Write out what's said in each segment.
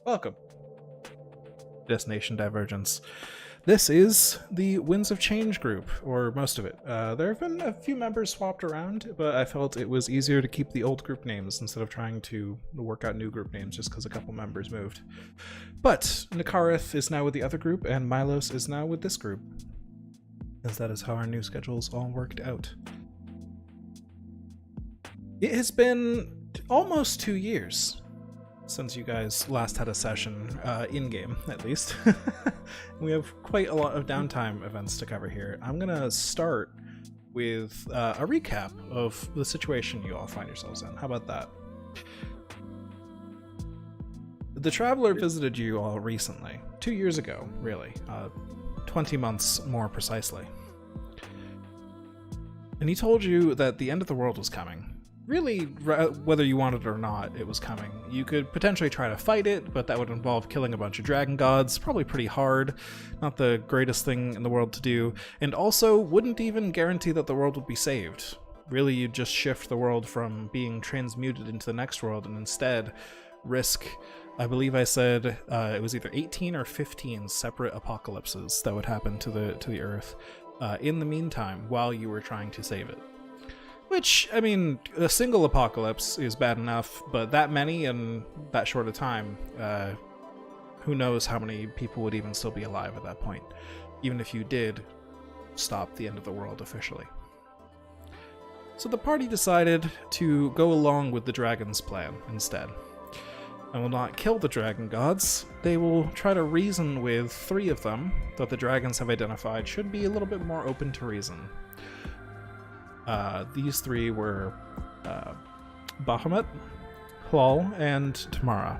Welcome, Destination Divergence. This is the Winds of Change group, or most of it. There have been a few members swapped around, but I felt it was easier to keep the old group names instead of trying to work out new group names just because a couple members moved. But Nakareth is now with the other group, and Milos is now with this group, as that is how our new schedules all worked out. It has been almost 2 years since you guys last had a session, in-game, at least. We have quite a lot of downtime events to cover here. I'm gonna start with a recap of the situation you all find yourselves in. How about that? The Traveler visited you all recently. 2 years ago, really. 20 months more precisely. And he told you that the end of the world was coming. Really, whether you wanted it or not, it was coming. You could potentially try to fight it, but that would involve killing a bunch of dragon gods, probably pretty hard, not the greatest thing in the world to do, and also wouldn't even guarantee that the world would be saved. Really, you'd just shift the world from being transmuted into the next world, and instead risk, I believe I said, it was either 18 or 15 separate apocalypses that would happen to the Earth in the meantime, while you were trying to save it. Which, I mean, a single apocalypse is bad enough, but that many in that short a time, who knows how many people would even still be alive at that point, even if you did stop the end of the world officially. So the party decided to go along with the dragon's plan instead. And will not kill the dragon gods. They will try to reason with 3 of them that the dragons have identified should be a little bit more open to reason. These 3 were Bahamut, Hlal, and Tamara.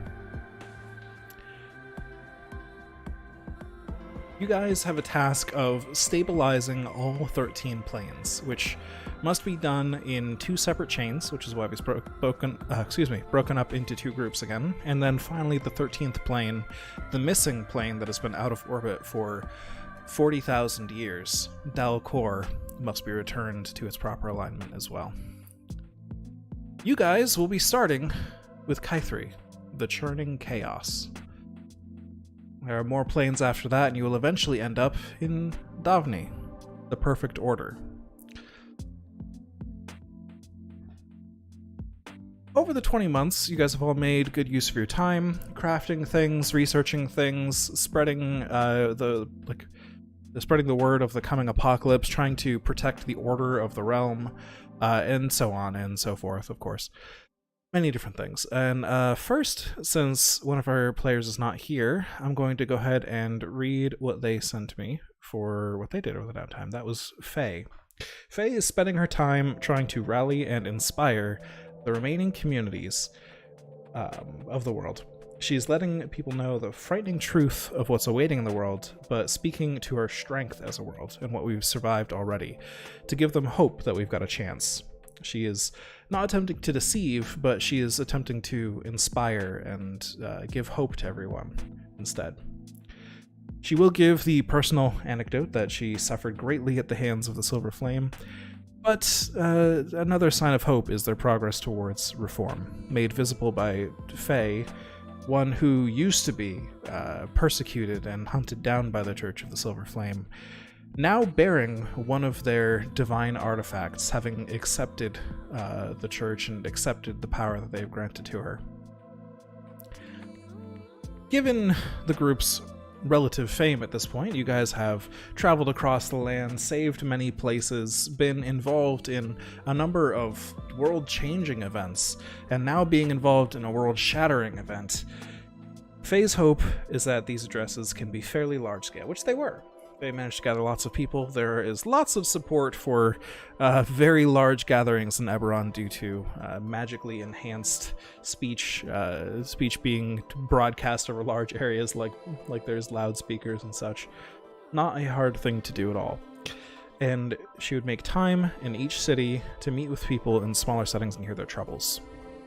You guys have a task of stabilizing all 13 planes, which must be done in 2 separate chains, which is why it's broken up into 2 groups again. And then finally the 13th plane, the missing plane that has been out of orbit for 40,000 years, Dalcor, must be returned to its proper alignment as well. You guys will be starting with Kaithri, the Churning Chaos. There are more planes after that, and you will eventually end up in Davni, the Perfect Order. Over the 20 months, you guys have all made good use of your time, crafting things, researching things, spreading spreading the word of the coming apocalypse, trying to protect the order of the realm, and so on and so forth, of course. Many different things. And first, since one of our players is not here, I'm going to go ahead and read what they sent me for what they did over the downtime. That was Faye. Faye is spending her time trying to rally and inspire the remaining communities of the world. She's letting people know the frightening truth of what's awaiting in the world, but speaking to our strength as a world and what we've survived already, to give them hope that we've got a chance. She is not attempting to deceive, but she is attempting to inspire and give hope to everyone instead. She will give the personal anecdote that she suffered greatly at the hands of the Silver Flame, but another sign of hope is their progress towards reform, made visible by Faye, one who used to be persecuted and hunted down by the Church of the Silver Flame, now bearing one of their divine artifacts, having accepted the Church and accepted the power that they have granted to her. Given the group's relative fame at this point, you guys have traveled across the land, saved many places, been involved in a number of world-changing events, and now being involved in a world-shattering event. Faye's hope is that these addresses can be fairly large-scale, which they were. They managed to gather lots of people. There is lots of support for very large gatherings in Eberron due to magically enhanced speech being broadcast over large areas like there's loudspeakers and such. Not a hard thing to do at all. And she would make time in each city to meet with people in smaller settings and hear their troubles.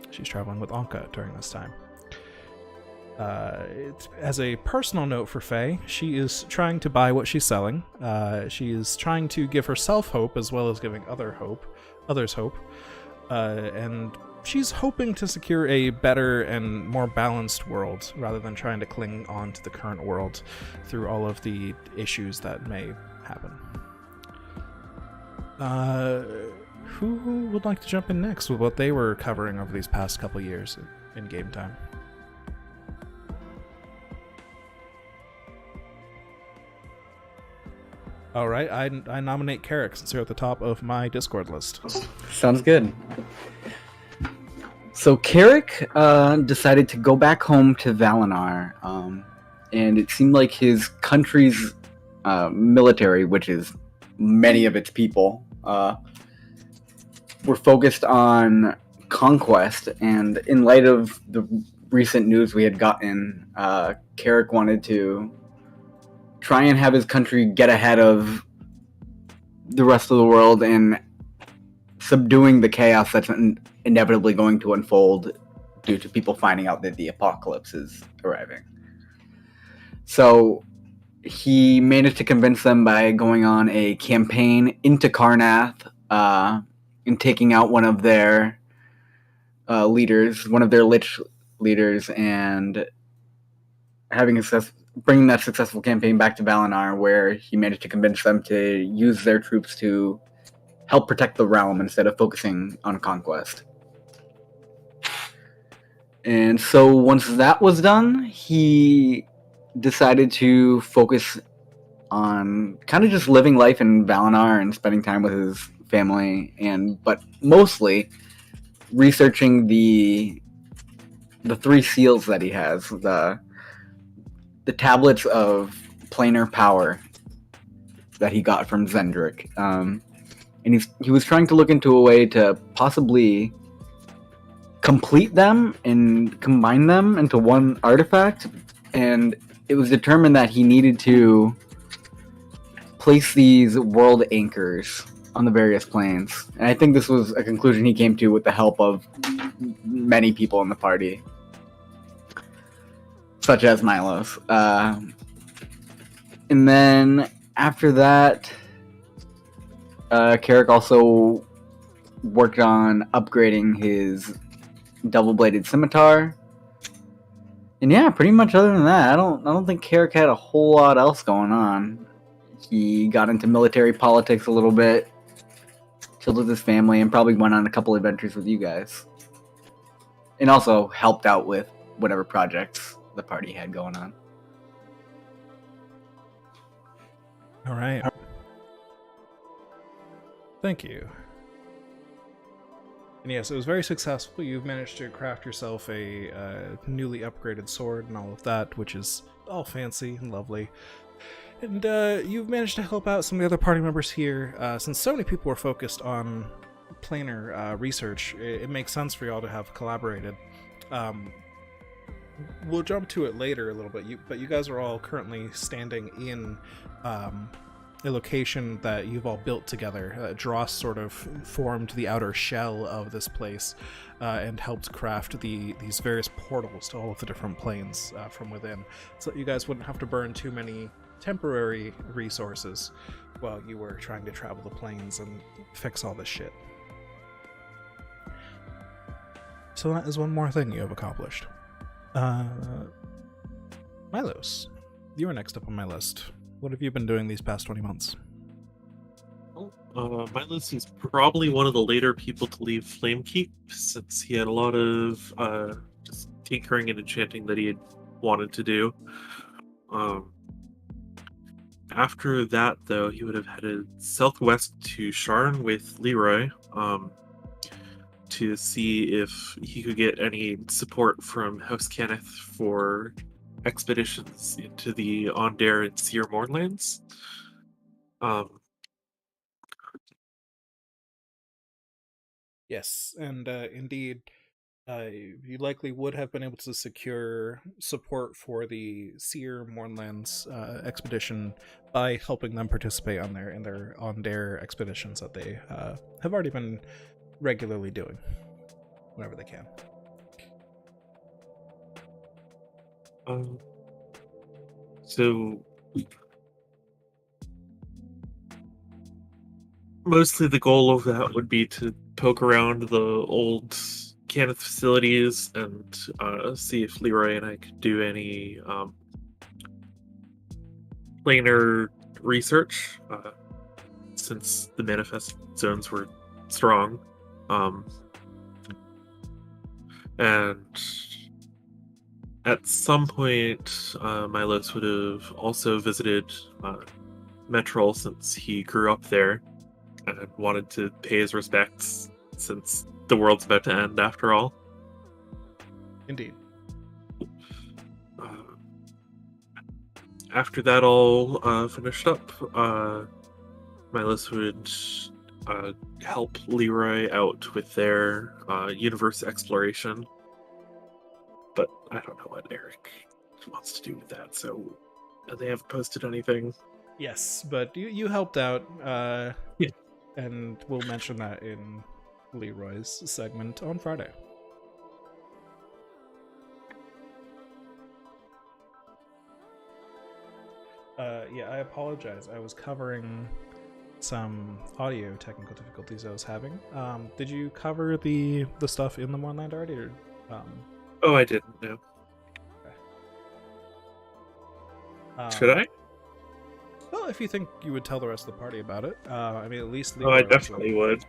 She's traveling with Anka during this time. As a personal note for Faye, she is trying to buy what she's selling. She is trying to give herself hope as well as giving others hope. And she's hoping to secure a better and more balanced world rather than trying to cling on to the current world through all of the issues that may happen. Who would like to jump in next with what they were covering over these past couple years in game time? All right, I nominate Carrick since you're at the top of my Discord list. Sounds good. So Carrick decided to go back home to Valinar, and it seemed like his country's military, which is many of its people, were focused on conquest. And in light of the recent news we had gotten, Carrick wanted to try and have his country get ahead of the rest of the world and subduing the chaos that's inevitably going to unfold due to people finding out that the apocalypse is arriving. So he managed to convince them by going on a campaign into Karnath and taking out one of their leaders, one of their Lich leaders, and bringing that successful campaign back to Valinar, where he managed to convince them to use their troops to help protect the realm instead of focusing on conquest. And so once that was done, he decided to focus on kind of just living life in Valinar and spending time with his family, but mostly researching the three seals that he has, the tablets of planar power that he got from Zendrick. And he was trying to look into a way to possibly complete them and combine them into one artifact. And it was determined that he needed to place these world anchors on the various planes. And I think this was a conclusion he came to with the help of many people in the party, such as Milos. And then after that, Carrick also worked on upgrading his double-bladed scimitar. And yeah, pretty much other than that, I don't think Carrick had a whole lot else going on. He got into military politics a little bit, chilled with his family, and probably went on a couple adventures with you guys. And also helped out with whatever projects the party had going on. All right. Thank you. And yes, it was very successful. You've managed to craft yourself a newly upgraded sword and all of that, which is all fancy and lovely. And you've managed to help out some of the other party members here. Since so many people were focused on planar research, it makes sense for y'all to have collaborated. We'll jump to it later a little bit, but you guys are all currently standing in a location that you've all built together. Dross sort of formed the outer shell of this place and helped craft these various portals to all of the different planes from within, so that you guys wouldn't have to burn too many temporary resources while you were trying to travel the planes and fix all this shit. So that is one more thing you have accomplished. Milos, you are next up on my list. What have you been doing these past 20 months? Milos is probably one of the later people to leave Flamekeep, since he had a lot of just tinkering and enchanting that he had wanted to do. After that, though, he would have headed southwest to Sharn with Leroy to see if he could get any support from House Cannith for expeditions into the Ondare and Seer Mournlands. Yes, and indeed, you likely would have been able to secure support for the Seer Mournlands expedition by helping them participate on their expeditions that they have already been regularly doing whenever they can. So mostly the goal of that would be to poke around the old Kenneth facilities and see if Leroy and I could do any planar research, since the manifest zones were strong. And at some point, Milos would have also visited Metrol, since he grew up there and wanted to pay his respects, since the world's about to end after all. Indeed. After that all finished up, Milos would help Leroy out with their universe exploration. But I don't know what Eric wants to do with that, so they haven't posted anything. Yes, but you helped out, Yeah. and we'll mention that in Leroy's segment on Friday. Yeah, I apologize. I was covering some audio technical difficulties I was having. Did you cover the stuff in the Mournland already, or? Oh, I didn't know. Should I? Well, if you think you would tell the rest of the party about it, I mean, at least. Oh, I definitely would.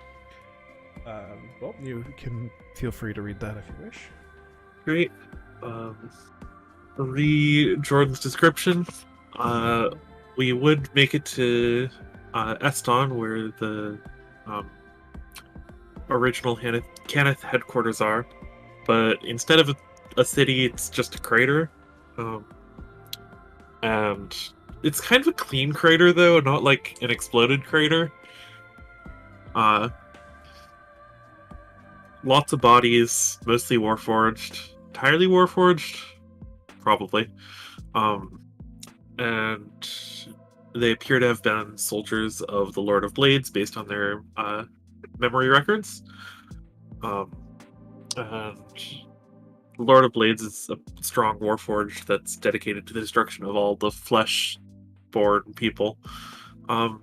Well, you can feel free to read that if you wish. Great. Read Jordan's description. We would make it to Eston, where the original Kenneth headquarters are, but instead of a city, it's just a crater. And it's kind of a clean crater, though, not like an exploded crater. Lots of bodies, mostly Warforged. Entirely Warforged? Probably. And they appear to have been soldiers of the Lord of Blades based on their memory records. And the Lord of Blades is a strong Warforged that's dedicated to the destruction of all the flesh-born people. And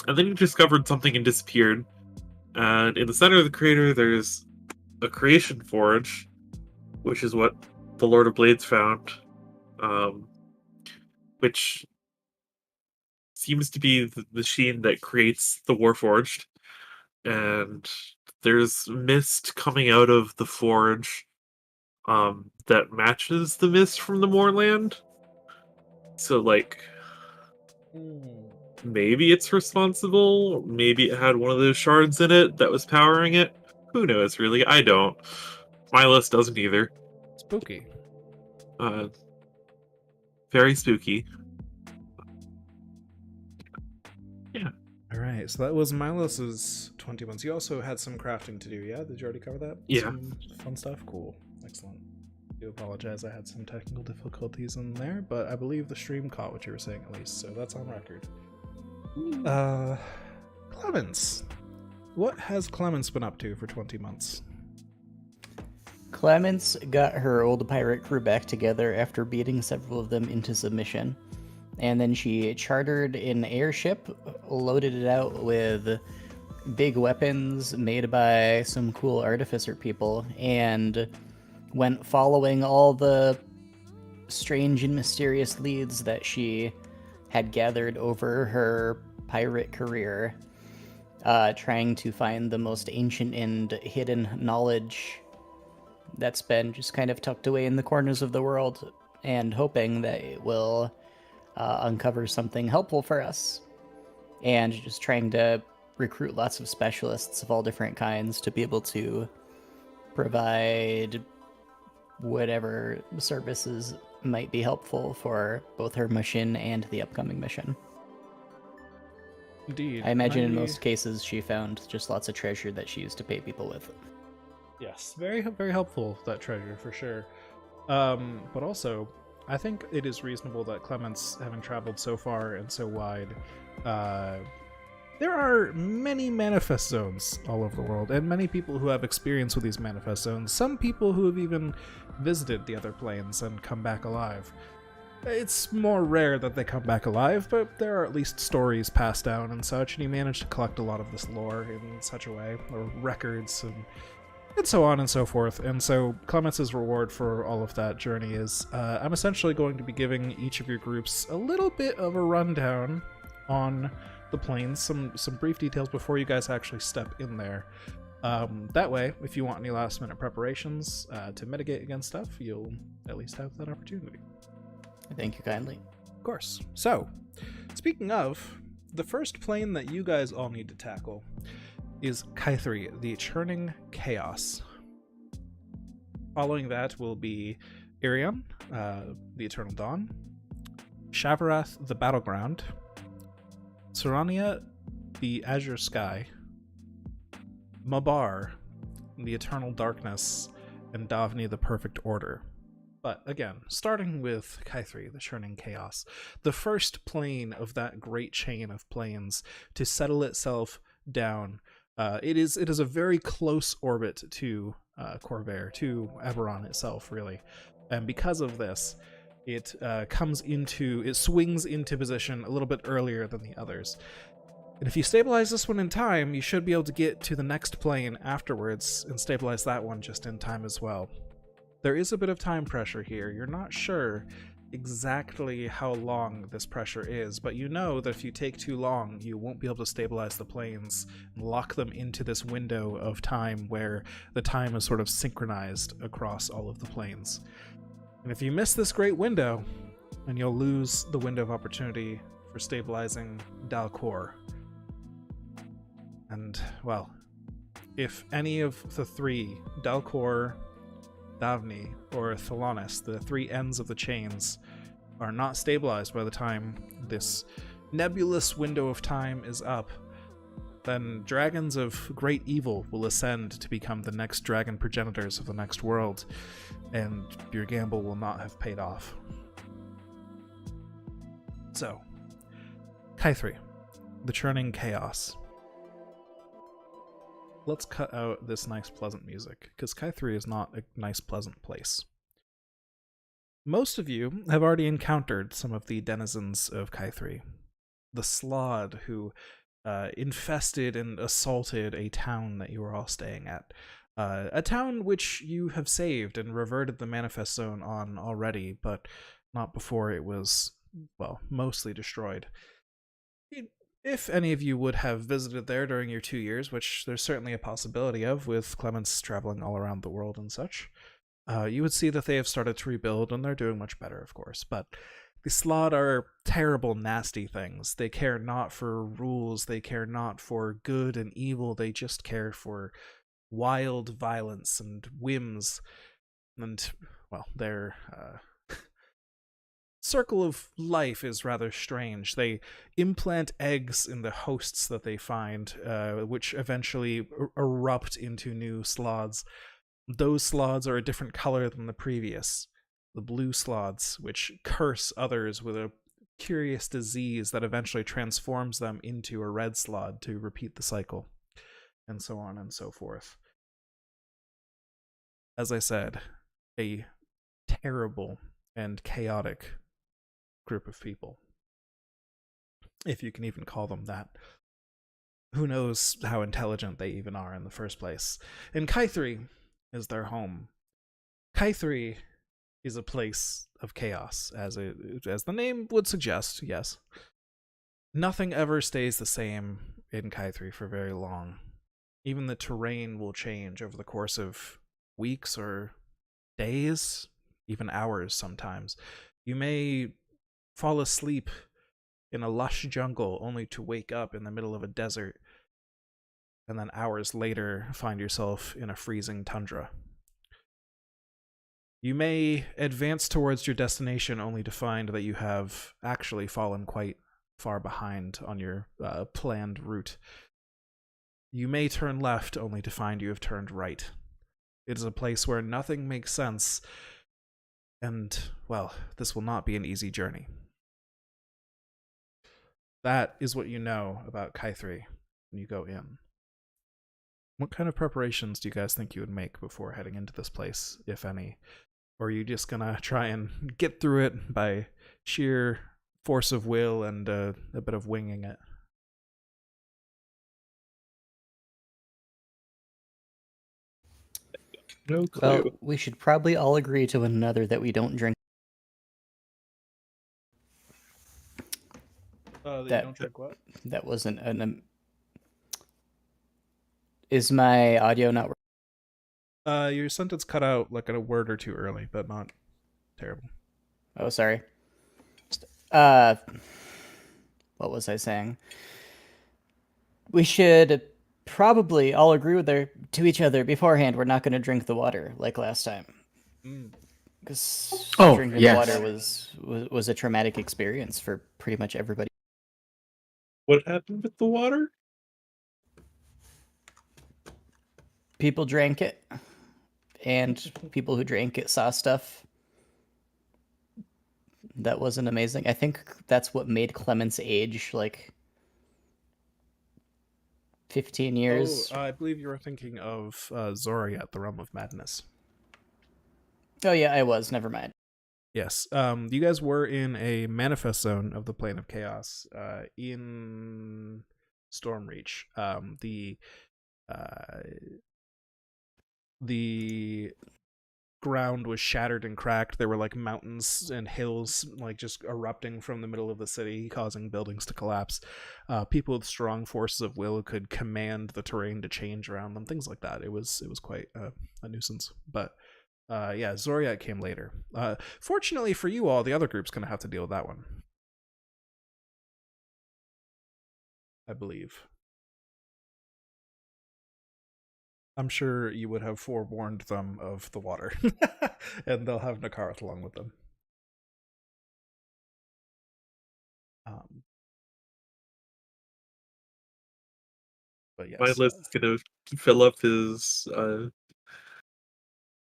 then he discovered something and disappeared. And in the center of the crater, there's a creation forge, which is what the Lord of Blades found, which seems to be the machine that creates the Warforged. And there's mist coming out of the forge that matches the mist from the Mournland. So, like, maybe it's responsible. Maybe it had one of those shards in it that was powering it. Who knows, really? I don't. Milos doesn't either. Spooky. Very spooky. Yeah. Alright, so that was Milos's 20 months. You also had some crafting to do, yeah? Did you already cover that? Yeah. Some fun stuff? Cool. Excellent. I do apologize, I had some technical difficulties in there, but I believe the stream caught what you were saying at least, so that's on record. Clemens. What has Clemens been up to for 20 months? Clemens got her old pirate crew back together after beating several of them into submission. And then she chartered an airship, loaded it out with big weapons made by some cool artificer people, and went following all the strange and mysterious leads that she had gathered over her pirate career, trying to find the most ancient and hidden knowledge that's been just kind of tucked away in the corners of the world, and hoping that it will uncover something helpful for us. And just trying to recruit lots of specialists of all different kinds to be able to provide whatever services might be helpful for both her mission and the upcoming mission. Indeed. I imagine in most cases she found just lots of treasure that she used to pay people with. Yes, very, very helpful, that treasure, for sure. But also, I think it is reasonable that Clemens, having traveled so far and so wide, there are many manifest zones all over the world, and many people who have experience with these manifest zones. Some people who have even visited the other planes and come back alive. It's more rare that they come back alive, but there are at least stories passed down and such, and he managed to collect a lot of this lore in such a way, or records and and so on and so forth. And so Clemence's reward for all of that journey is I'm essentially going to be giving each of your groups a little bit of a rundown on the planes, some brief details before you guys actually step in there. That way, if you want any last minute preparations to mitigate against stuff, you'll at least have that opportunity. Thank you kindly. Of course. So, speaking of, the first plane that you guys all need to tackle is Kaithri, the Churning Chaos. Following that will be Irion, the Eternal Dawn, Shavarath, the Battleground, Sarania, the Azure Sky, Mabar, the Eternal Darkness, and Davni, the Perfect Order. But again, starting with Kaithri, the Churning Chaos, the first plane of that great chain of planes to settle itself down. It is a very close orbit to Corvair, to Eberron itself, really. And because of this, it swings into position a little bit earlier than the others. And if you stabilize this one in time, you should be able to get to the next plane afterwards and stabilize that one just in time as well. There is a bit of time pressure here. You're not sure exactly how long this pressure is, but you know that if you take too long, you won't be able to stabilize the planes and lock them into this window of time where the time is sort of synchronized across all of the planes. And if you miss this great window, then you'll lose the window of opportunity for stabilizing Dalcor. And, well, if any of the three, Dalcor, Davni, or Thalanis, the three ends of the chains, are not stabilized by the time this nebulous window of time is up, then dragons of great evil will ascend to become the next dragon progenitors of the next world, and your gamble will not have paid off. So, Kaithri, the Churning Chaos. Let's cut out this nice pleasant music, because Kaithri is not a nice pleasant place. Most of you have already encountered some of the denizens of Kaithri. The Slod who infested and assaulted a town that you were all staying at. A town which you have saved and reverted the manifest zone on already, but not before it was, well, mostly destroyed. If any of you would have visited there during your 2 years, which there's certainly a possibility of with Clemens traveling all around the world and such, you would see that they have started to rebuild, and they're doing much better, of course. But the Slod are terrible, nasty things. They care not for rules, they care not for good and evil, they just care for wild violence and whims. And, well, their circle of life is rather strange. They implant eggs in the hosts that they find, which eventually erupt into new Slods. Those Slods are a different color than the previous. The blue Slods, which curse others with a curious disease that eventually transforms them into a red Slod to repeat the cycle, and so on and so forth. As I said, a terrible and chaotic group of people, if you can even call them that. Who knows how intelligent they even are in the first place. And Kaithri is their home. Kaithri is a place of chaos, as the name would suggest, yes. Nothing ever stays the same in Kaithri for very long. Even the terrain will change over the course of weeks or days, even hours sometimes. You may fall asleep in a lush jungle only to wake up in the middle of a desert, and then hours later find yourself in a freezing tundra. You may advance towards your destination only to find that you have actually fallen quite far behind on your planned route. You may turn left only to find you have turned right. It is a place where nothing makes sense, and, well, this will not be an easy journey. That is what you know about Kaithri when you go in. What kind of preparations do you guys think you would make before heading into this place, if any? Or are you just gonna try and get through it by sheer force of will and a bit of winging it? No clue. Well, we should probably all agree to one another that we don't drink. That you That- don't drink what? That wasn't an. Is my audio not working? Your sentence cut out like a word or two early, but not terrible. Oh, sorry. Uh, what was I saying? We should probably all agree to each other beforehand. We're not going to drink the water like last time, Mm. because Oh, drinking yes. the water was a traumatic experience for pretty much everybody. What happened with the water? People drank it, and people who drank it saw stuff that wasn't amazing. I think that's what made Clemens age like 15 years. I believe you were thinking of Zoria, the Realm of Madness. Oh yeah, I was. Never mind. Yes. You guys were in a manifest zone of the Plane of Chaos in Stormreach. The ground was shattered and cracked. There were like mountains and hills like just erupting from the middle of the city, causing buildings to collapse. People with strong forces of will could command the terrain to change around them, things like that. It was quite a nuisance. But yeah, Zoriat came later. Fortunately for you all, the other group's going to have to deal with that one, I believe. I'm sure you would have forewarned them of the water, and they'll have Nakarat along with them. But yes, Mindless is gonna fill up his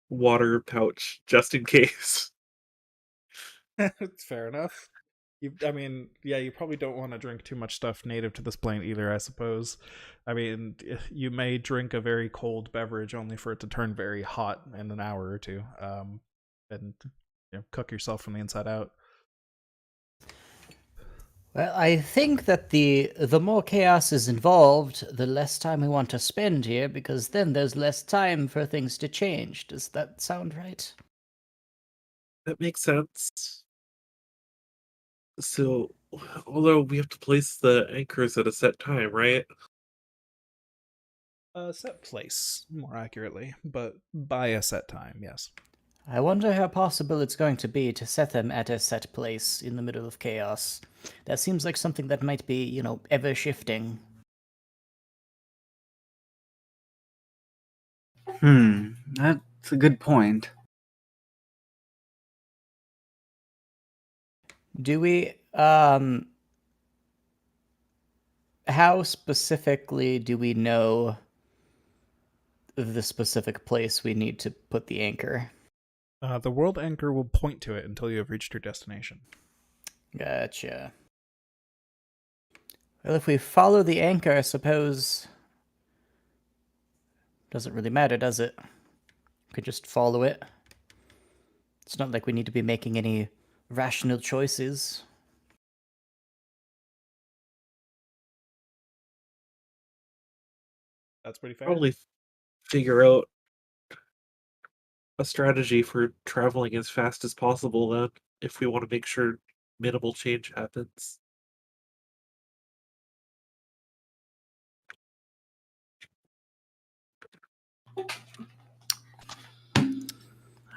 water pouch just in case. it's fair enough. I mean, yeah, you probably don't want to drink too much stuff native to this plane either, I suppose. I mean, you may drink a very cold beverage only for it to turn very hot in an hour or two, and cook yourself from the inside out. Well, I think that the more chaos is involved, the less time we want to spend here, because then there's less time for things to change. Does that sound right? That makes sense. So, although we have to place the anchors at a set time, right? Set place, more accurately, but by a set time, yes. I wonder how possible it's going to be to set them at a set place in the middle of chaos. That seems like something that might be, ever shifting. That's a good point. Do we, how specifically do we know the specific place we need to put the anchor? The world anchor will point to it until you have reached your destination. Gotcha. Well, if we follow the anchor, I suppose... Doesn't really matter, does it? We could just follow it. It's not like we need to be making any rational choices. That's pretty fair. Probably figure out a strategy for traveling as fast as possible then, if we want to make sure minimal change happens.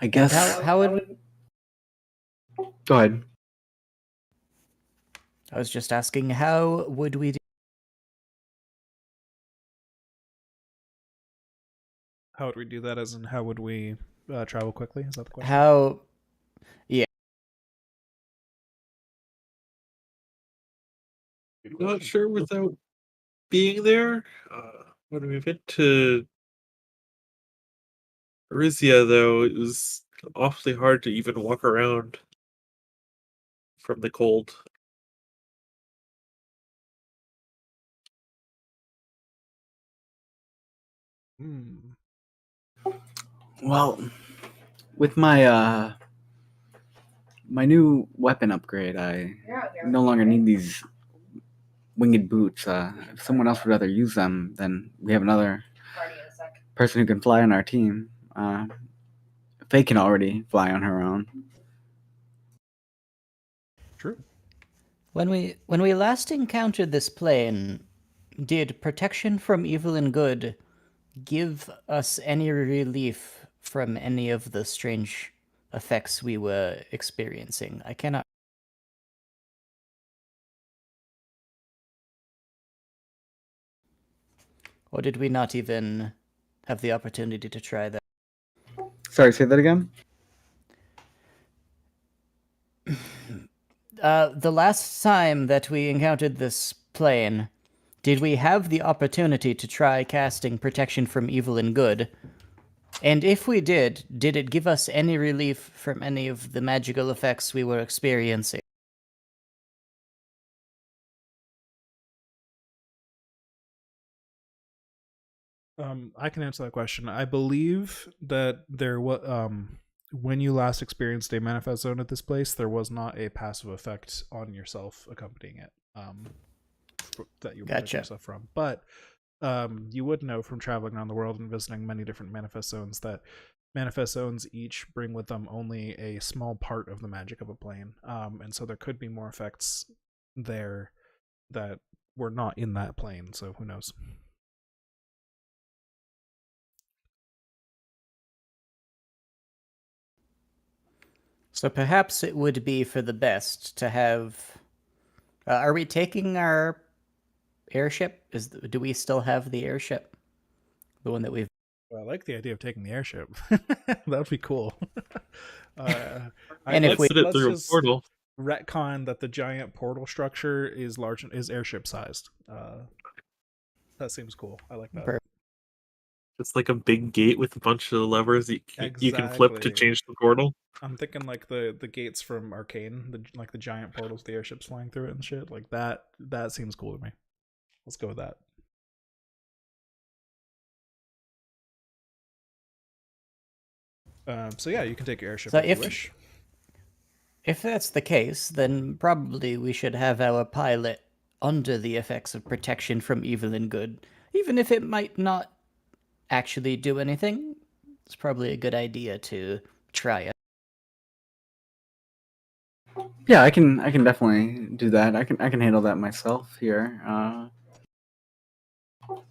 I guess. How would... Go ahead. I was just asking, how would we... How would we do that? As in, how would we travel quickly? Is that the question? How... Yeah. Good Not question. sure without being there. When we went to Arisia, though, it was awfully hard to even walk around from the cold. Hmm. Well, with my my new weapon upgrade, I no longer need these winged boots. If someone else would rather use them, then we have another person who can fly on our team. Faye can already fly on her own. True. When we last encountered this plane, did protection from evil and good give us any relief from any of the strange effects we were experiencing? I cannot. Or did we not even have the opportunity to try that? Sorry, say that again. The last time that we encountered this plane, did we have the opportunity to try casting protection from evil and good? And if we did it give us any relief from any of the magical effects we were experiencing? I can answer that question. I believe that there was when you last experienced a manifest zone at this place, there was not a passive effect on yourself accompanying it. That you protect Gotcha. yourself from. But you would know from traveling around the world and visiting many different manifest zones that manifest zones each bring with them only a small part of the magic of a plane. And so there could be more effects there that were not in that plane. So who knows? So perhaps it would be for the best to have. Are we taking our airship? Do we still have the airship? The one that we've. Well, I like the idea of taking the airship. That would be cool. And if Let's we- put it let's through a just portal. retcon that the giant portal structure is airship sized. That seems cool. I like that. It's like a big gate with a bunch of levers you can flip to Exactly. change the portal. I'm thinking like the gates from Arcane, the giant portals, the airships flying through it and shit. Like that. That seems cool to me. Let's go with that. So yeah, you can take your airship So if you if- wish. If that's the case, then probably we should have our pilot under the effects of protection from evil and good, even if it might not actually do anything. It's probably a good idea to try it. Yeah, I can definitely do that. I can handle that myself here.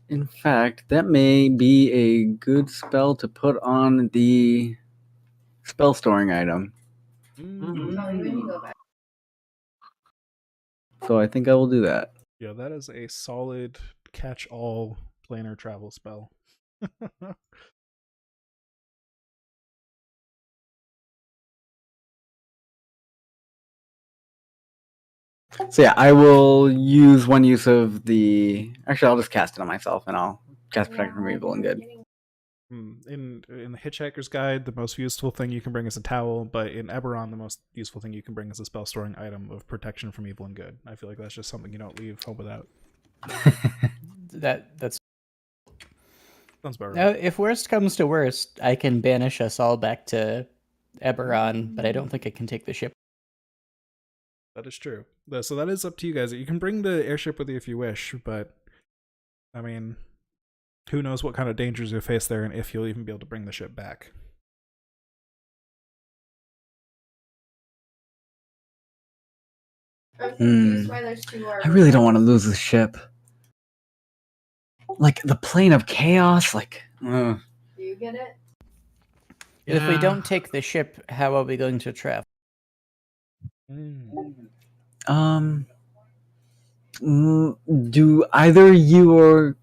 In fact, that may be a good spell to put on the spell storing item. So I think I will do that. Yeah, that is a solid catch-all planar travel spell. So yeah, I will use one use of the. Actually, I'll just cast it on myself, and I'll cast Protect from Evil and Good. In the Hitchhiker's Guide, the most useful thing you can bring is a towel, but in Eberron, the most useful thing you can bring is a spell storing item of protection from evil and good. I feel like that's just something you don't leave home without. That's Sounds about now. right. If worst comes to worst, I can banish us all back to Eberron, but I don't think I can take the ship. That is true. So that is up to you guys. You can bring the airship with you if you wish, but I mean, who knows what kind of dangers you'll face there and if you'll even be able to bring the ship back. I really don't want to lose the ship. Like the plane of chaos. Like. Do you get it? If we Yeah. don't take the ship, how are we going to travel? Do either you,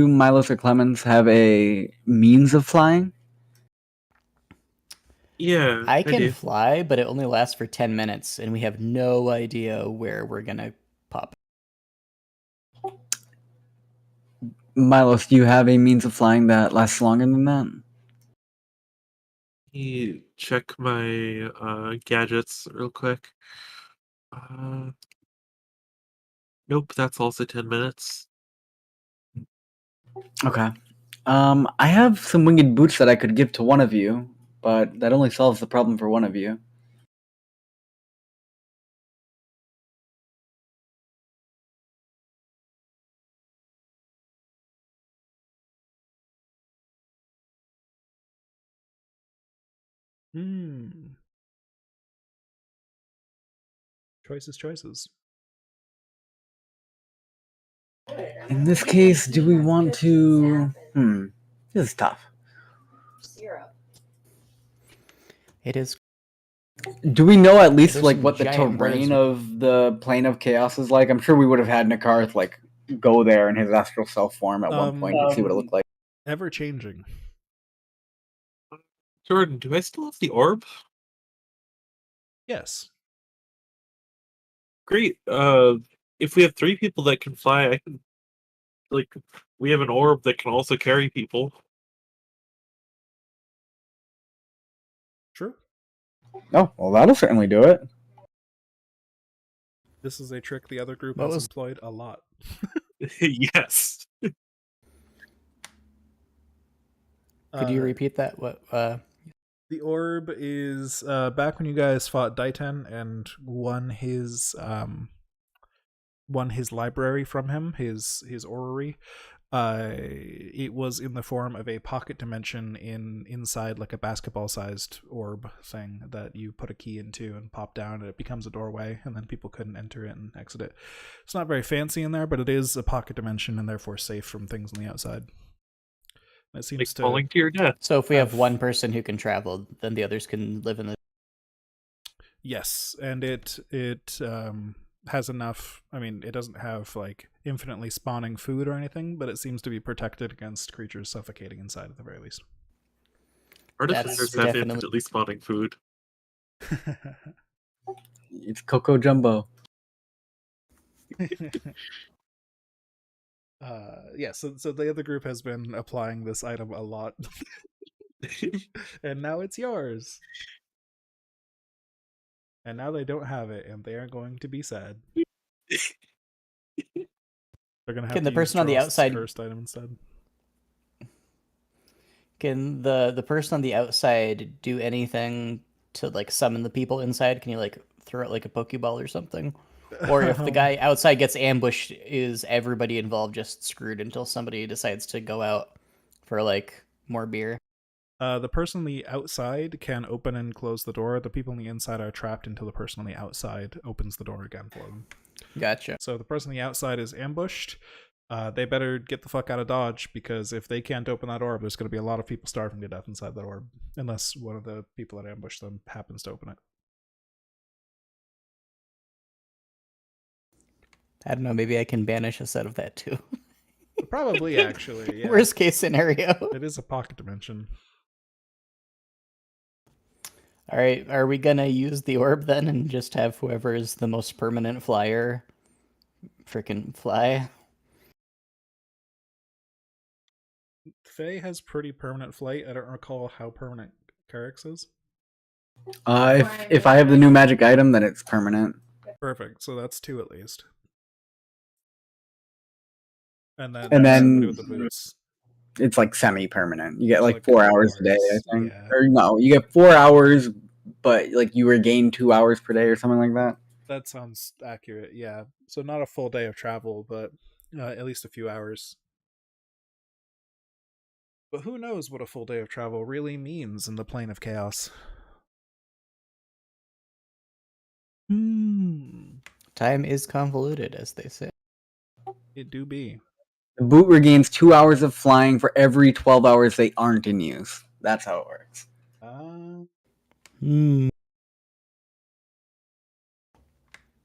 Milos, or Clemens have a means of flying? Yeah, I can do. fly, but it only lasts for 10 minutes, and we have no idea where we're gonna pop. Milos, do you have a means of flying that lasts longer than that? Let me check my gadgets real quick. Nope, that's also 10 minutes. Okay. I have some winged boots that I could give to one of you, but that only solves the problem for one of you. Hmm. Choices. In this case, do we want to? This is tough. Syrup. It is. Do we know at least There's like some what the giant birds terrain with- of the plane of chaos is like? I'm sure we would have had Nakarth like go there in his astral self form at one point to see what it looked like. Ever changing. Jordan, do I still have the orb? Yes. Great. If we have 3 people that can fly, I can. Like, we have an orb that can also carry people. True. Oh, well, that'll certainly do it. This is a trick the other group What has was- employed a lot. Yes. Could you repeat that? What? The orb is back when you guys fought Daiten and won his library from him, his orrery. It was in the form of a pocket dimension inside like a basketball-sized orb thing that you put a key into and pop down, and it becomes a doorway, and then people couldn't enter it and exit it. It's not very fancy in there, but it is a pocket dimension and therefore safe from things on the outside. It seems Like to falling to your death. So if we have one person who can travel, then the others can live in the. Yes, and it has enough. I mean, it doesn't have like infinitely spawning food or anything, but it seems to be protected against creatures suffocating inside at the very least. Artificers have definitely- infinitely spawning food. It's Coco Jumbo. Yeah, so the other group has been applying this item a lot. And now it's yours. And now they don't have it, and they are going to be sad. They're gonna have Can to the person use on the Drost's outside- cursed item instead. Can the person on the outside do anything to like summon the people inside? Can you like throw it like a Pokeball or something? Or if the guy outside gets ambushed, is everybody involved just screwed until somebody decides to go out for like more beer? The person on the outside can open and close the door. The people on the inside are trapped until the person on the outside opens the door again for them. Gotcha. So the person on the outside is ambushed. They better get the fuck out of Dodge, because if they can't open that orb, there's going to be a lot of people starving to death inside that orb, unless one of the people that ambushed them happens to open it. I don't know. Maybe I can banish a set of that too. Probably, actually. Yeah. Worst case scenario. It is a pocket dimension. All right. Are we gonna use the orb then and just have whoever is the most permanent flyer freaking fly? Faye has pretty permanent flight. I don't recall how permanent Carrick's is. If I have the new magic item, then it's permanent. Perfect. So that's 2 at least. And then And then- somebody with the boots. It's like semi-permanent. You get So like like 4 4 hours a day, I hours, think. yeah. Or no, you get 4 hours, but like you regain 2 hours per day or something like that. That sounds accurate, yeah. So not a full day of travel, but at least a few hours. But who knows what a full day of travel really means in the plane of chaos? Time is convoluted, as they say. It do be. The boot regains 2 hours of flying for every 12 hours they aren't in use. That's how it works.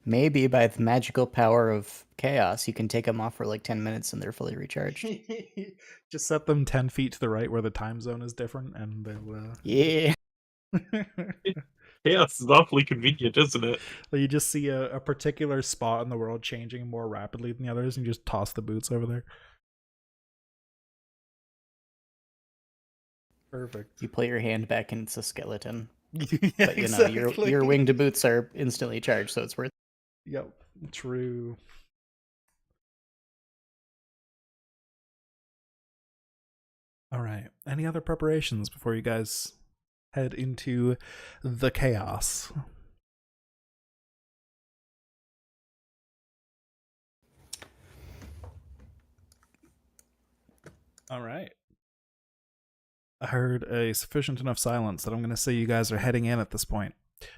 Maybe by the magical power of chaos, you can take them off for like 10 minutes and they're fully recharged. Just set them 10 feet to the right where the time zone is different, and they'll... Yeah. Chaos is awfully convenient, isn't it? You just see a particular spot in the world changing more rapidly than the others, and you just toss the boots over there. Perfect. You pull your hand back and it's a skeleton. Yeah, But you know, exactly. your winged boots are instantly charged, so it's worth Yep, true. All right. Any other preparations before you guys head into the chaos? All right. I heard a sufficient enough silence that I'm going to say you guys are heading in at this point.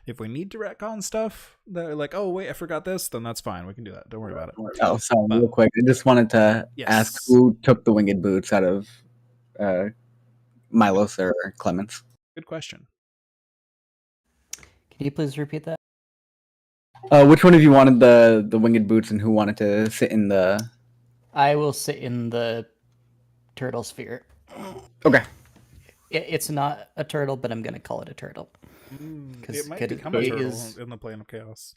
If we need to retcon stuff, they're like, oh, wait, I forgot this, then that's fine. We can do that. Don't worry about it. Oh, sorry, But- real quick. I just wanted to Yes. ask who took the winged boots out of Milos or Clemens. Good question. Can you please repeat that? Which one of you wanted the winged boots, and who wanted to sit in the? I will sit in the turtle sphere. Okay. It's not a turtle, but I'm going to call it a turtle. It might it become a turtle is- in the plane of chaos.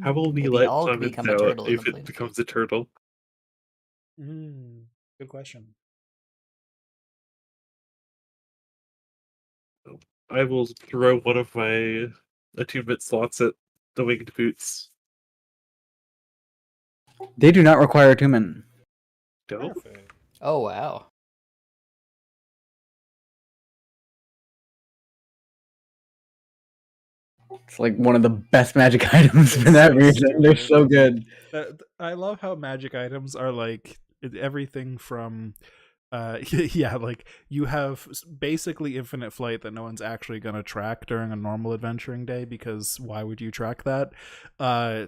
How will we Maybe let I'll Clemens become a know turtle in if the it plane. becomes a turtle? Good question. I will throw one of my attunement slots at the winged boots. They do not require attunement. Don't. Perfect. Oh, wow. It's like one of the best magic items for It's that so reason. They're stupid. so good. I love how magic items are like everything from yeah, like you have basically infinite flight that no one's actually going to track during a normal adventuring day, because why would you track that?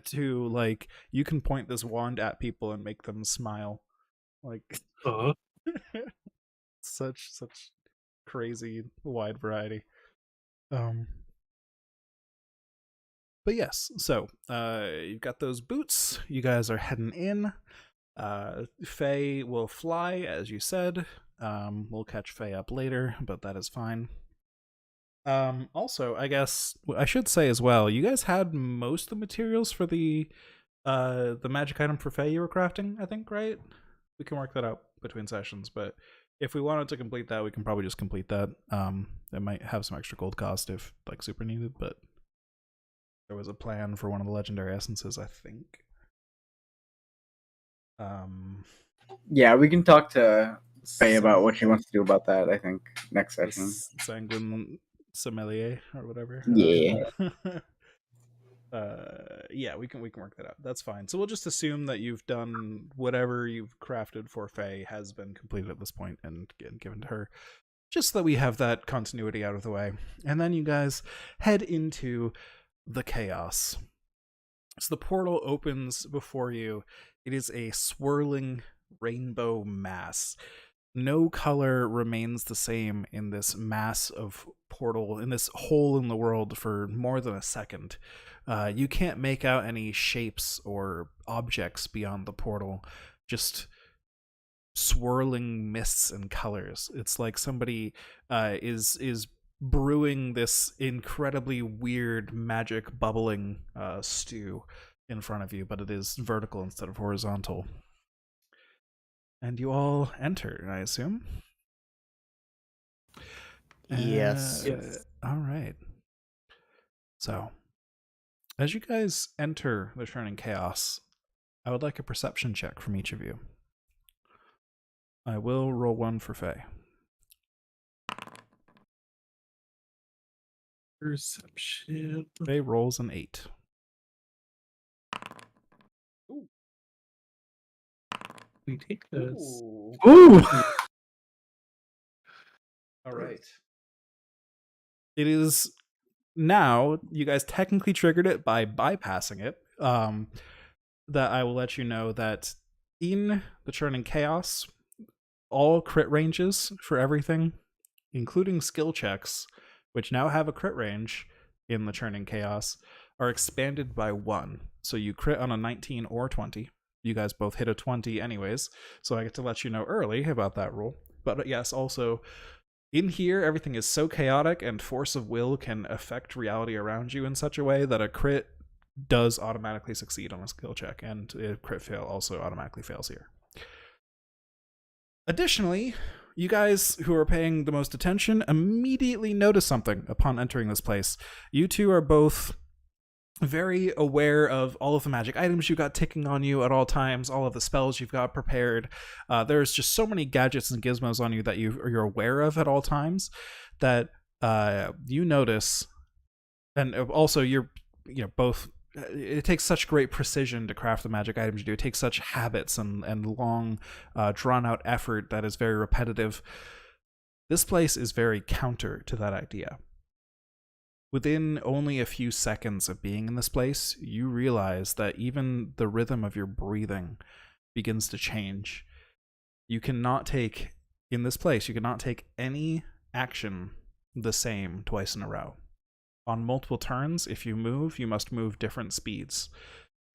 To like you can point this wand at people and make them smile. Like Uh-huh. such crazy wide variety. But yes, so you've got those boots. You guys are heading in. Faye will fly, as you said. We'll catch Faye up later, but that is fine. Also, I guess I should say as well, you guys had most of the materials for the magic item for Faye you were crafting, I think, right? We can work that out between sessions, but if we wanted to complete that, we can probably just complete that. It might have some extra gold cost if like super needed, but there was a plan for one of the legendary essences, I think. Yeah, we can talk to Faye about what she wants to do about that, I think, next session. Sanguine sommelier or whatever. Yeah. Yeah, we can work that out. That's fine. So we'll just assume that you've done whatever you've crafted for Faye has been completed at this point and given to her, just so that we have that continuity out of the way. And then you guys head into the chaos. So the portal opens before you. It is a swirling rainbow mass. No color remains the same in this mass of portal, in this hole in the world, for more than a second. You can't make out any shapes or objects beyond the portal, just swirling mists and colors. It's like somebody is brewing this incredibly weird magic bubbling stew in front of you, but it is vertical instead of horizontal. And you all enter, I assume? Yes. Yes. All right. So, as you guys enter the Churning Chaos, I would like a perception check from each of you. I will roll one for Faye. Perception. Faye rolls an 8. We take this. Ooh! All right. It is now, you guys technically triggered it by bypassing it, that I will let you know that in the Churning Chaos, all crit ranges for everything, including skill checks, which now have a crit range in the Churning Chaos, are expanded by 1. So you crit on a 19 or 20. You guys both hit a 20 anyways, so I get to let you know early about that rule. But yes, also, in here, everything is so chaotic, and force of will can affect reality around you in such a way that a crit does automatically succeed on a skill check, and a crit fail also automatically fails here. Additionally, you guys who are paying the most attention immediately notice something upon entering this place. You two are both very aware of all of the magic items you got ticking on you at all times, all of the spells you've got prepared. There's just so many gadgets and gizmos on you that you're aware of at all times that you notice, and also you're both it takes such great precision to craft the magic items you do. It takes such habits and long, drawn out effort that is very repetitive. This place is very counter to that idea. Within only a few seconds of being in this place, you realize that even the rhythm of your breathing begins to change. You cannot take, in this place, you cannot take any action the same twice in a row. On multiple turns, if you move, you must move different speeds.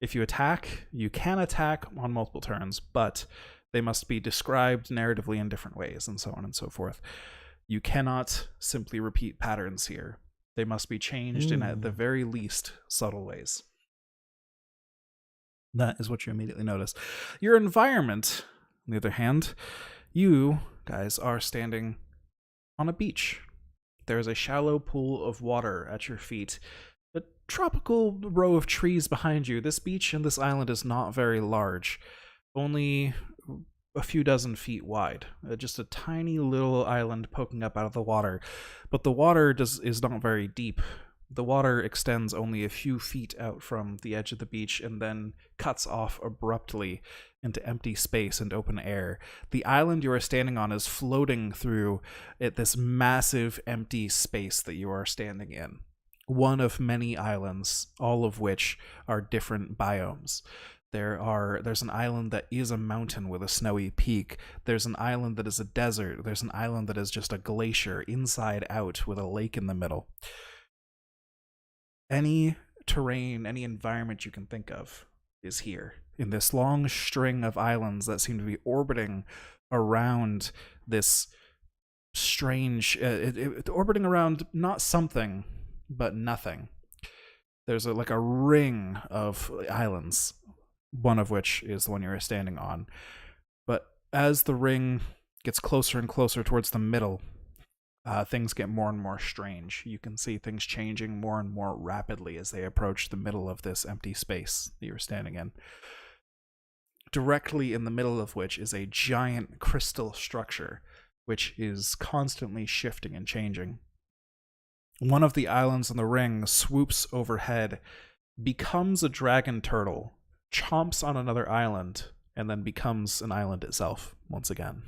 If you attack, you can attack on multiple turns, but they must be described narratively in different ways, and so on and so forth. You cannot simply repeat patterns here. They must be changed in, at the very least, subtle ways. That is what you immediately notice. Your environment, on the other hand, you guys are standing on a beach. There is a shallow pool of water at your feet. A tropical row of trees behind you. This beach and this island is not very large. Only a few dozen feet wide. Just a tiny little island poking up out of the water. But the water is not very deep. The water extends only a few feet out from the edge of the beach and then cuts off abruptly into empty space and open air. The island you are standing on is floating through this massive empty space that you are standing in. One of many islands, all of which are different biomes. There's an island that is a mountain with a snowy peak. There's an island that is a desert. There's an island that is just a glacier inside out with a lake in the middle. Any terrain, any environment you can think of is here in this long string of islands that seem to be orbiting around this strange, orbiting around not something, but nothing. There's like a ring of islands, one of which is the one you're standing on. But as the ring gets closer and closer towards the middle, things get more and more strange. You can see things changing more and more rapidly as they approach the middle of this empty space that you're standing in. Directly in the middle of which is a giant crystal structure, which is constantly shifting and changing. One of the islands in the ring swoops overhead, becomes a dragon turtle, chomps on another island, and then becomes an island itself once again.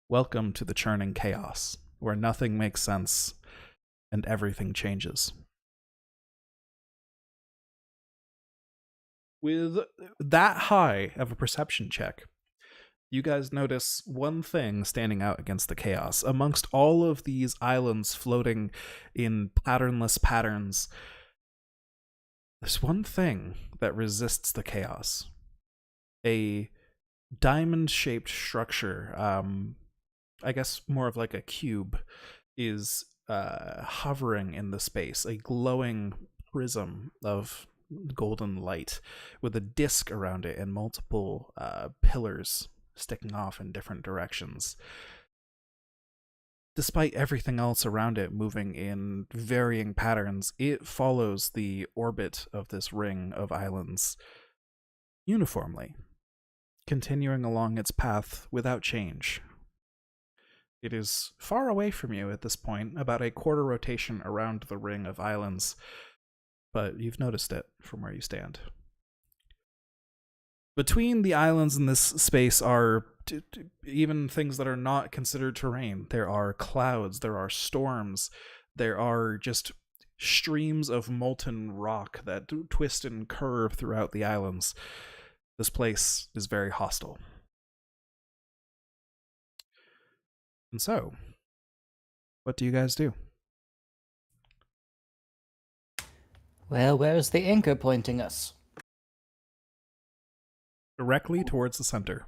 Welcome to the churning chaos, where nothing makes sense and everything changes. With that high of a perception check, you guys notice one thing standing out against the chaos. Amongst all of these islands floating in patternless patterns, there's one thing that resists the chaos. A diamond-shaped structure, I guess more of like a cube, is hovering in the space, a glowing prism of golden light with a disc around it and multiple pillars sticking off in different directions. Despite everything else around it moving in varying patterns, it follows the orbit of this ring of islands uniformly, continuing along its path without change. It is far away from you at this point, about a quarter rotation around the ring of islands, but you've noticed it from where you stand. Between the islands in this space are even things that are not considered terrain. There are clouds, there are storms, there are just streams of molten rock that twist and curve throughout the islands. This place is very hostile. And so, what do you guys do? Well, where's the anchor pointing us? Directly towards the center.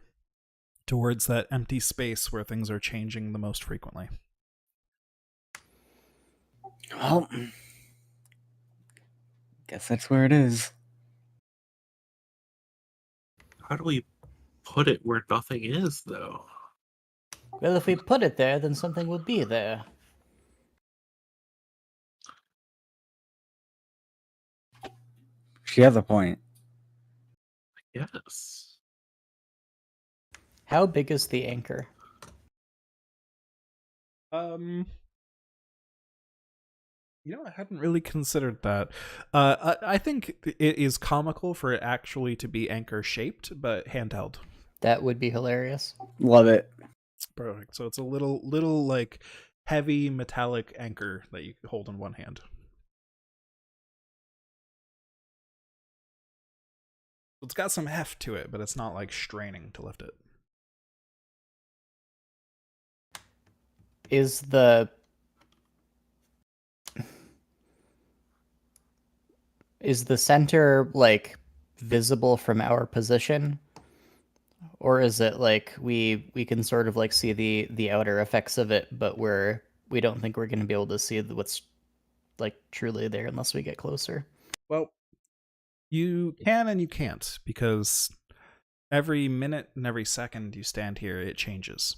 Towards that empty space where things are changing the most frequently. Well, guess that's where it is. How do we put it where nothing is, though? Well, if we put it there, then something would be there. She has a point. Yes. How big is the anchor? I hadn't really considered that. I think it is comical for it actually to be anchor shaped, but handheld. That would be hilarious. Love it. Perfect. So it's a little like heavy metallic anchor that you hold in one hand. It's got some heft to it, but it's not like straining to lift it. Is the center like visible from our position, or is it like we can sort of like see the outer effects of it, but we don't think we're going to be able to see what's like truly there unless we get closer? Well, you can and you can't, because every minute and every second you stand here, it changes.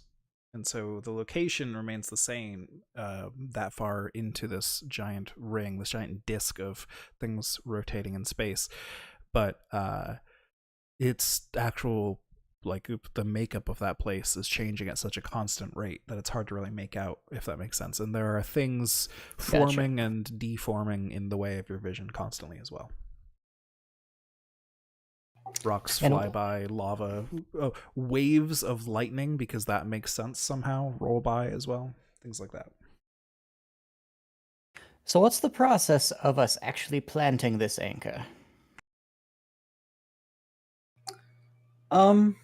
And so the location remains the same that far into this giant ring, this giant disk of things rotating in space. But its actual, like, the makeup of that place is changing at such a constant rate that it's hard to really make out, if that makes sense. And there are things forming and deforming in the way of your vision constantly as well. Rocks fly by, lava, waves of lightning, because that makes sense somehow, roll by as well, things like that. So what's the process of us actually planting this anchor? That's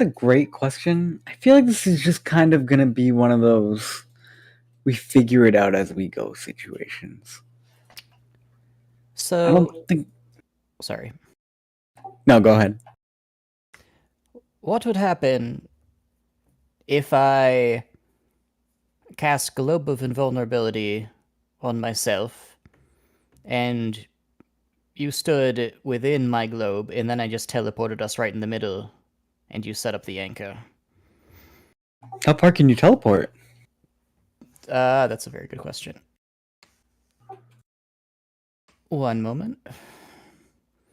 a great question. I feel like this is just kind of gonna be one of those we figure it out as we go situations. So I don't think. sorry. No, go ahead. What would happen if I cast Globe of Invulnerability on myself and you stood within my globe, and then I just teleported us right in the middle and you set up the anchor? How far can you teleport? That's a very good question. One moment.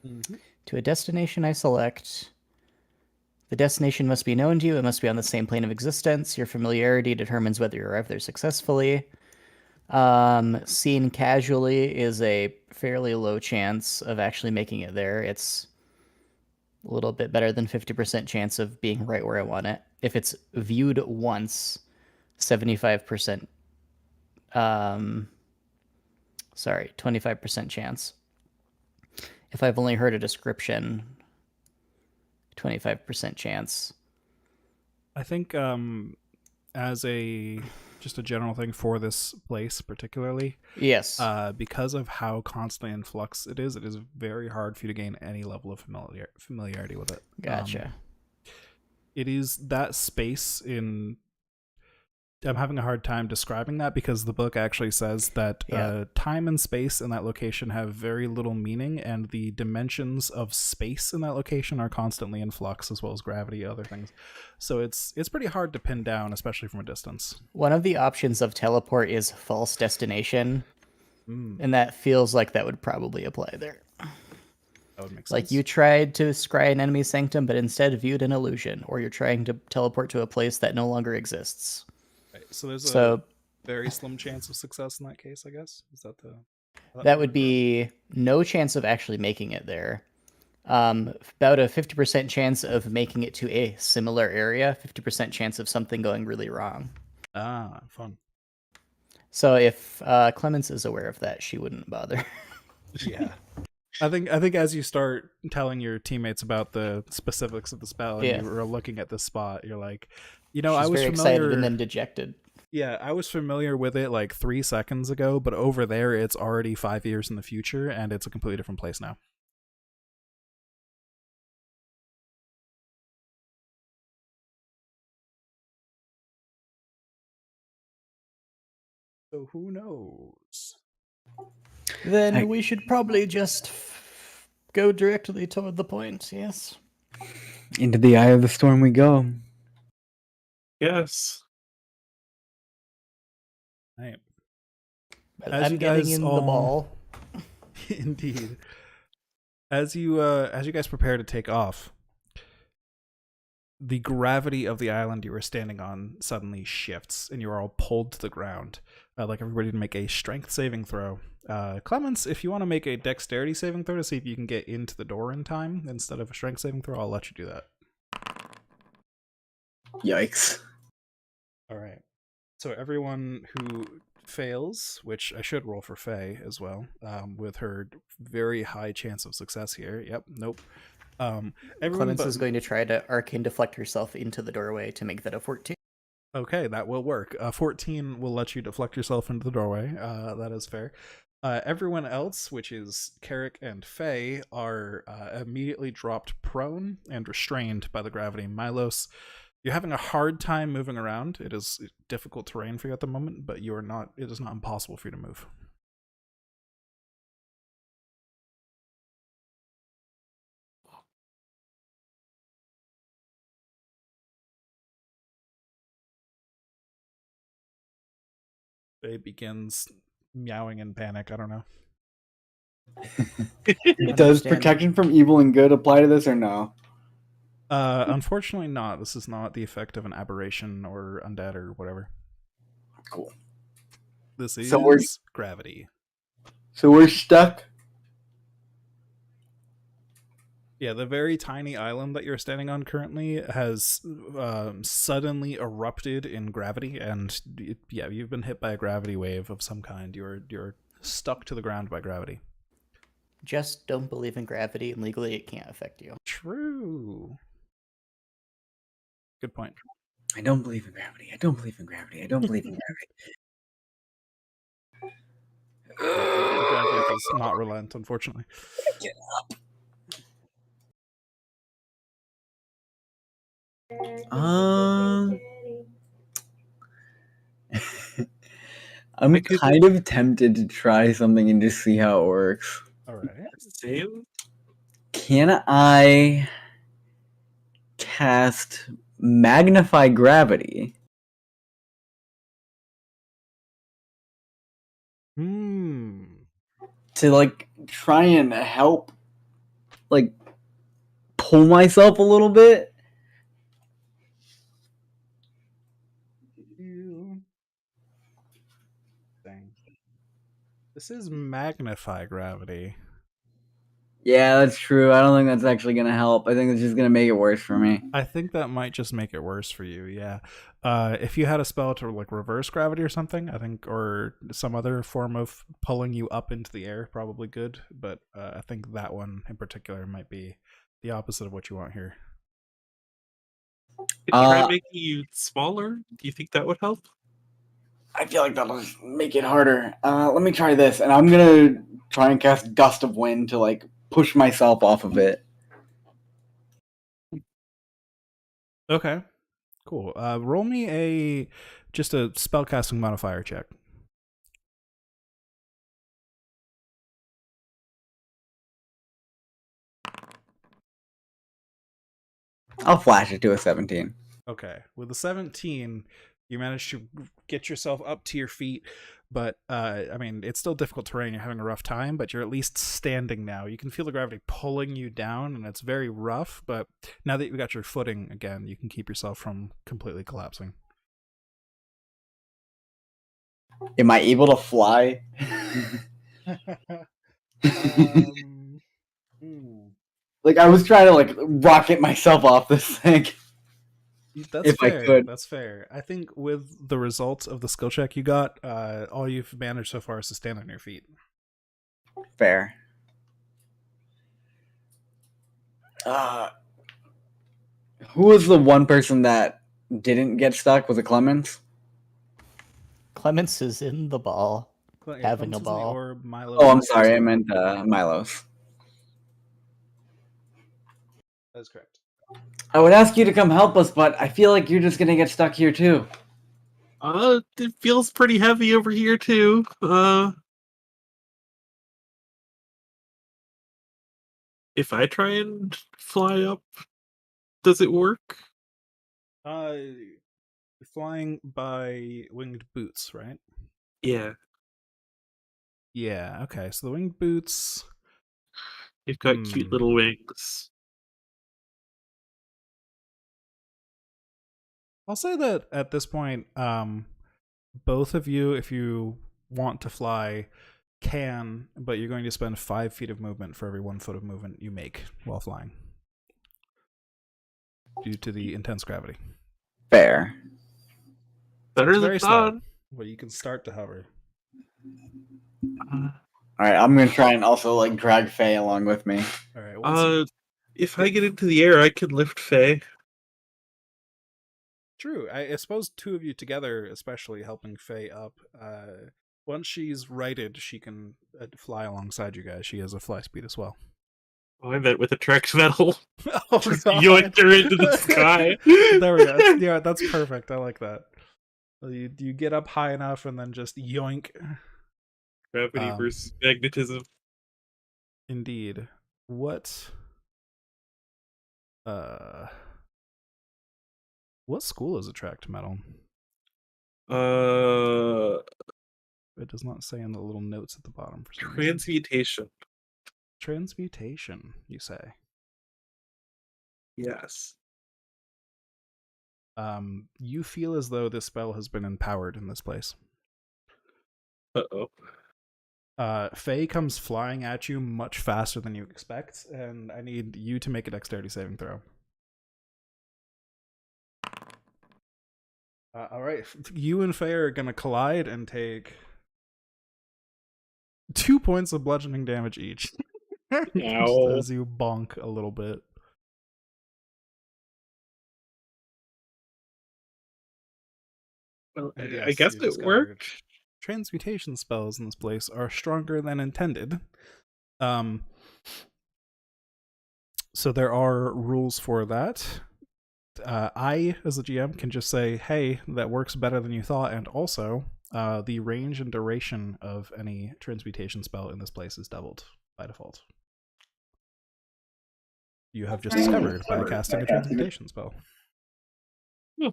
Mm-hmm. To a destination I select. The destination must be known to you. It must be on the same plane of existence. Your familiarity determines whether you arrive there successfully. Seen casually is a fairly low chance of actually making it there. It's a little bit better than 50% chance of being right where I want it. If it's viewed once, 75%. 25% chance. If I've only heard a description, 25% chance. I think as just a general thing for this place particularly, Yes. because of how constantly in flux it is very hard for you to gain any level of familiarity with it. Gotcha. It is that space in... I'm having a hard time describing that, because the book actually says that time and space in that location have very little meaning, and the dimensions of space in that location are constantly in flux, as well as gravity, other things. So it's pretty hard to pin down, especially from a distance. One of the options of teleport is false destination, and that feels like that would probably apply there. That would make sense. Like you tried to scry an enemy sanctum, but instead viewed an illusion, or you're trying to teleport to a place that no longer exists. Right. So there's a very slim chance of success in that case, I guess. Is that the... That would be no chance of actually making it there. About a 50% chance of making it to a similar area, 50% chance of something going really wrong. Ah, fun. So if Clemens is aware of that, she wouldn't bother. Yeah. I think as you start telling your teammates about the specifics of the spell, and you were looking at this spot, you're like, She's I was very familiar... excited and then dejected. Yeah, I was familiar with it like 3 seconds ago, but over there it's already 5 years in the future, and it's a completely different place now. So who knows? Then we should probably just go directly toward the point, yes? Into the eye of the storm we go. Yes. Right. But As I'm you getting guys in all... the ball. Indeed. As you guys prepare to take off, the gravity of the island you were standing on suddenly shifts, and you are all pulled to the ground. I'd like everybody to make a strength saving throw. Clemens, if you want to make a dexterity saving throw to see if you can get into the door in time instead of a strength saving throw, I'll let you do that. Yikes. All right. So everyone who fails, which I should roll for Faye as well, with her very high chance of success here. Yep. Nope. Everyone Clemens but is going to try to arcane deflect herself into the doorway to make that a 14. Okay, that will work. 14 will let you deflect yourself into the doorway. That is fair. Everyone else, which is Carrick and Faye, are immediately dropped prone and restrained by the gravity. Milos, you're having a hard time moving around. It is difficult terrain for you at the moment, but you are not. It is not impossible for you to move. Faye begins meowing in panic. I don't know. Does protection from evil and good apply to this or no? Unfortunately not. This is not the effect of an aberration or undead or whatever. Cool. This is So gravity. So we're stuck. Yeah, the very tiny island that you're standing on currently has suddenly erupted in gravity, and yeah, you've been hit by a gravity wave of some kind. You're stuck to the ground by gravity. Just don't believe in gravity, and legally it can't affect you. True. Good point. I don't believe in gravity. I don't believe in gravity. I don't believe in gravity. The gravity does not relent, unfortunately. Get up. I'm kind of tempted to try something and just see how it works. All right. Same. Can I cast Magnify Gravity? To like try and help like pull myself a little bit? Dang. This is Magnify Gravity. Yeah, that's true. I don't think that's actually going to help. I think it's just going to make it worse for me. I think that might just make it worse for you, yeah. If you had a spell to like reverse gravity or something, I think, or some other form of pulling you up into the air, probably good. But I think that one in particular might be the opposite of what you want here. Try making you smaller. Do you think that would help? I feel like that'll just make it harder. Let me try this, and I'm gonna try and cast Gust of Wind to like push myself off of it. Okay, cool. Roll me just a spellcasting modifier check. I'll flash it to a 17. Okay, with a 17, you manage to get yourself up to your feet, but I mean, it's still difficult terrain. You're having a rough time, but you're at least standing now. You can feel the gravity pulling you down, and it's very rough, but now that you've got your footing again, you can keep yourself from completely collapsing. Am I able to fly? Like, I was trying to like rocket myself off this thing. That's if fair. I could. That's fair. I think with the results of the skill check you got, all you've managed so far is to stand on your feet. Fair. Who was the one person that didn't get stuck? Was it Clemens? Clemens is in the ball, having a ball. Or Milo. Oh, I'm sorry. I meant Milos. That's correct. I would ask you to come help us, but I feel like you're just gonna get stuck here too. It feels pretty heavy over here too. If I try and fly up, does it work? Flying by winged boots, right? Yeah. Yeah, okay. So the winged boots. You've got cute little wings. I'll say that at this point, both of you, if you want to fly, can, but you're going to spend 5 feet of movement for every 1 foot of movement you make while flying, due to the intense gravity. Fair. Better It's than very slow, none. but you can start to hover. All right, I'm gonna try and also like drag Faye along with me. All right. Once you, If I get into the air, I can lift Faye. true. I suppose 2 of you together, especially helping Faye up. Once she's righted, she can fly alongside you guys. She has a fly speed as well. Oh, I meant with a Trex metal. Oh, Just God. yoinked her into the sky. There we go. Yeah, that's perfect. I like that. You get up high enough and then just yoink. Gravity versus magnetism. Indeed. What school is attract metal? It does not say in the little notes at the bottom for some reason. Transmutation. Transmutation, you say? Yes. You feel as though this spell has been empowered in this place. Uh-oh. Faye comes flying at you much faster than you expect, and I need you to make a dexterity saving throw. All right, you and Faye are gonna collide and take 2 points of bludgeoning damage each. Just Ow. as you bonk a little bit. Well, And I yes, guess you it discovered worked. transmutation spells in this place are stronger than intended. So there are rules for that. I, as a GM, can just say, hey, that works better than you thought, and also, the range and duration of any transmutation spell in this place is doubled by default. You have just discovered by casting a transmutation spell. Hmm.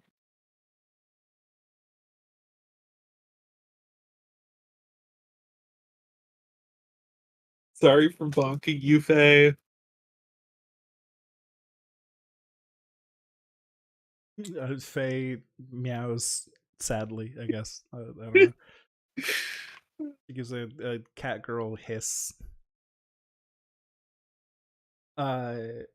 Sorry for bonking you, Faye. Faye meows sadly, I guess. I don't know. She gives a cat girl hiss. At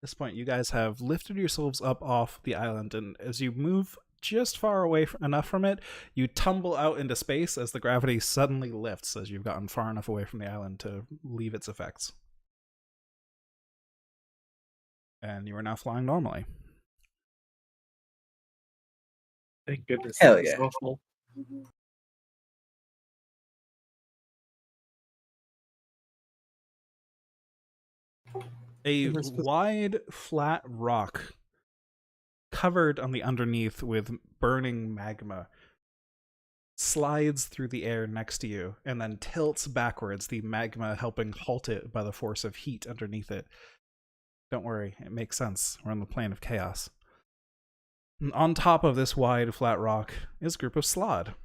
this point, you guys have lifted yourselves up off the island, and as you move just far away enough from it, you tumble out into space as the gravity suddenly lifts as you've gotten far enough away from the island to leave its effects. And you are now flying normally. Thank goodness. Hell That was yeah. awful. A We're supposed- wide, flat rock covered on the underneath with burning magma slides through the air next to you and then tilts backwards, the magma helping halt it by the force of heat underneath it. Don't worry, it makes sense. We're on the plane of chaos. And on top of this wide, flat rock is a group of Slod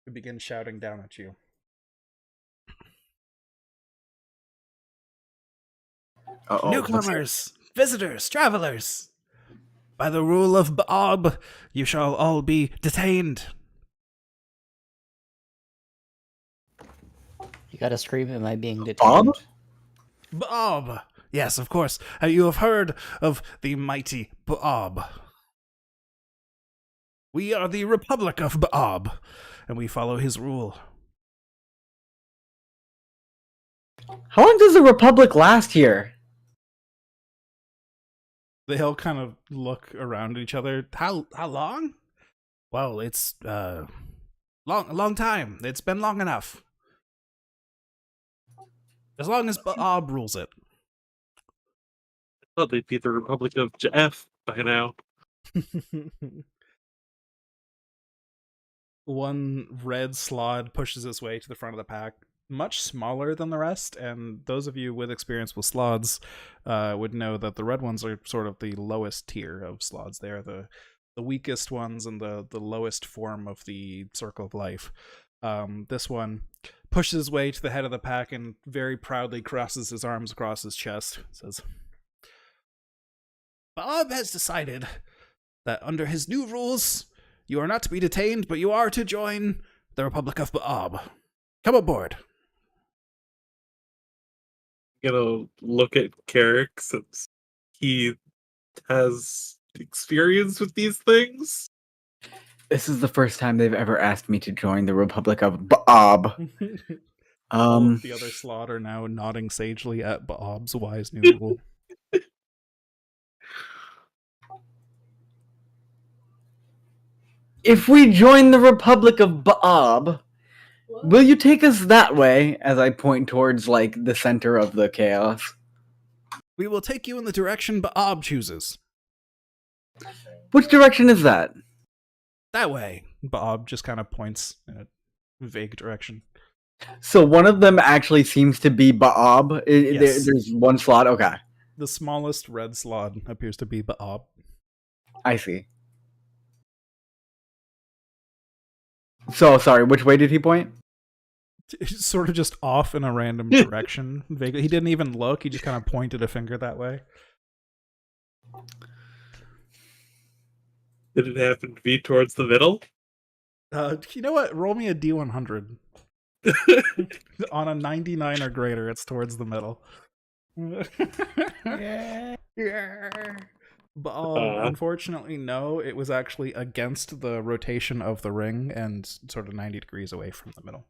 who begin shouting down at you. Uh-oh. Newcomers, visitors, travelers! By the rule of Baab, you shall all be detained. You gotta scream, am I being detained? Bob? Baab! Yes, of course. You have heard of the mighty Baab. We are the Republic of Baab, and we follow his rule. How long does the Republic last here? They all kind of look around at each other. How long? Well, it's a long time. It's been long enough. As long as Baab rules it. I thought they'd be the Republic of Jeff by now. One red Slod pushes its way to the front of the pack, much smaller than the rest, and those of you with experience with Slods would know that the red ones are sort of the lowest tier of Slods. They are the weakest ones and the lowest form of the Circle of Life. This one pushes his way to the head of the pack and very proudly crosses his arms across his chest. Says, Bob has decided that under his new rules, you are not to be detained, but you are to join the Republic of Baab. Come aboard. Gonna look at Carrick since he has experience with these things. This is the first time they've ever asked me to join the Republic of Baab. All of the other slot are now nodding sagely at Baab's wise new rule. If we join the Republic of Baab, will you take us that way? As I point towards like the center of the chaos. We will take you in the direction Baab chooses. Which direction is that? That way. Baab just kind of points in a vague direction. So one of them actually seems to be Baab. Yes. There's one slot. Okay, The smallest red slot appears to be Baab. I see. So sorry. Which way did he point? Sort of just off in a random direction. Vaguely. He didn't even look. He just kind of pointed a finger that way. Did it happen to be towards the middle? You know what? Roll me a D100. On a 99 or greater, it's towards the middle. But unfortunately, no. It was actually against the rotation of the ring and sort of 90 degrees away from the middle.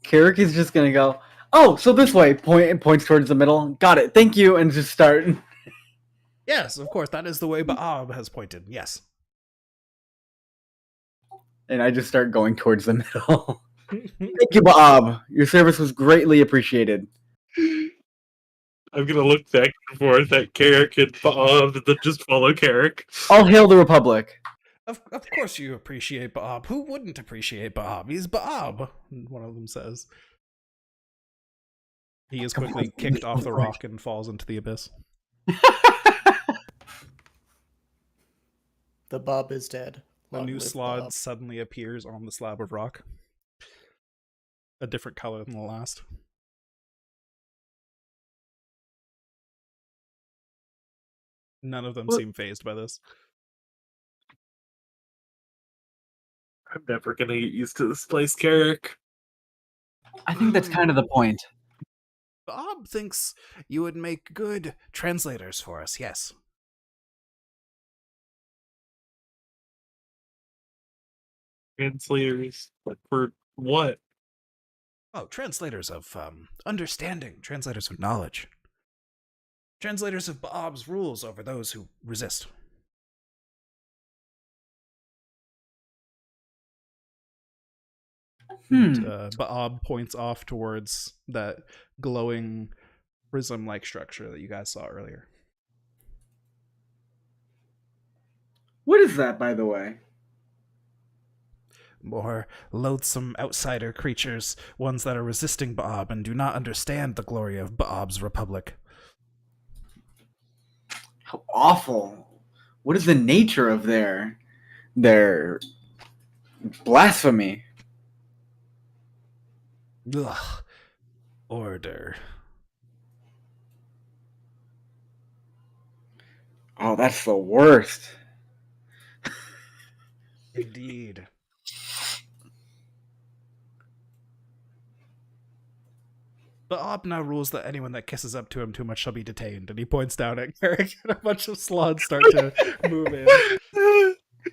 Carrick is just gonna go. Oh, so this way. Points towards the middle. Got it. Thank you, and just start. Yes, of course. That is the way Baab has pointed. Yes. And I just start going towards the middle. Thank you, Baab. Your service was greatly appreciated. I'm gonna look back and forth at Carrick and Bob, and then just follow Carrick. All hail the Republic. Of course you appreciate Baab. Who wouldn't appreciate Baab? He's Baab, one of them says. He is quickly kicked off the rock and falls into the abyss. The Bob is dead. A Long new live slot Bob. suddenly appears on the slab of rock. A different color than the last. None of them seem fazed by this. I'm never gonna get used to this place, Carrick. I think that's kind of the point. Bob thinks you would make good translators for us, yes. Translators, like for what? Oh, translators of understanding, translators of knowledge. Translators of Bob's rules over those who resist. Bob points off towards that glowing prism-like structure that you guys saw earlier. What is that, by the way? More loathsome outsider creatures, ones that are resisting Baab and do not understand the glory of Baab's republic. How awful. What is the nature of their blasphemy? Ugh. Order. Oh, that's the worst. Indeed. Baab now rules that anyone that kisses up to him too much shall be detained, and he points down at Carrick, and a bunch of slots start to move in.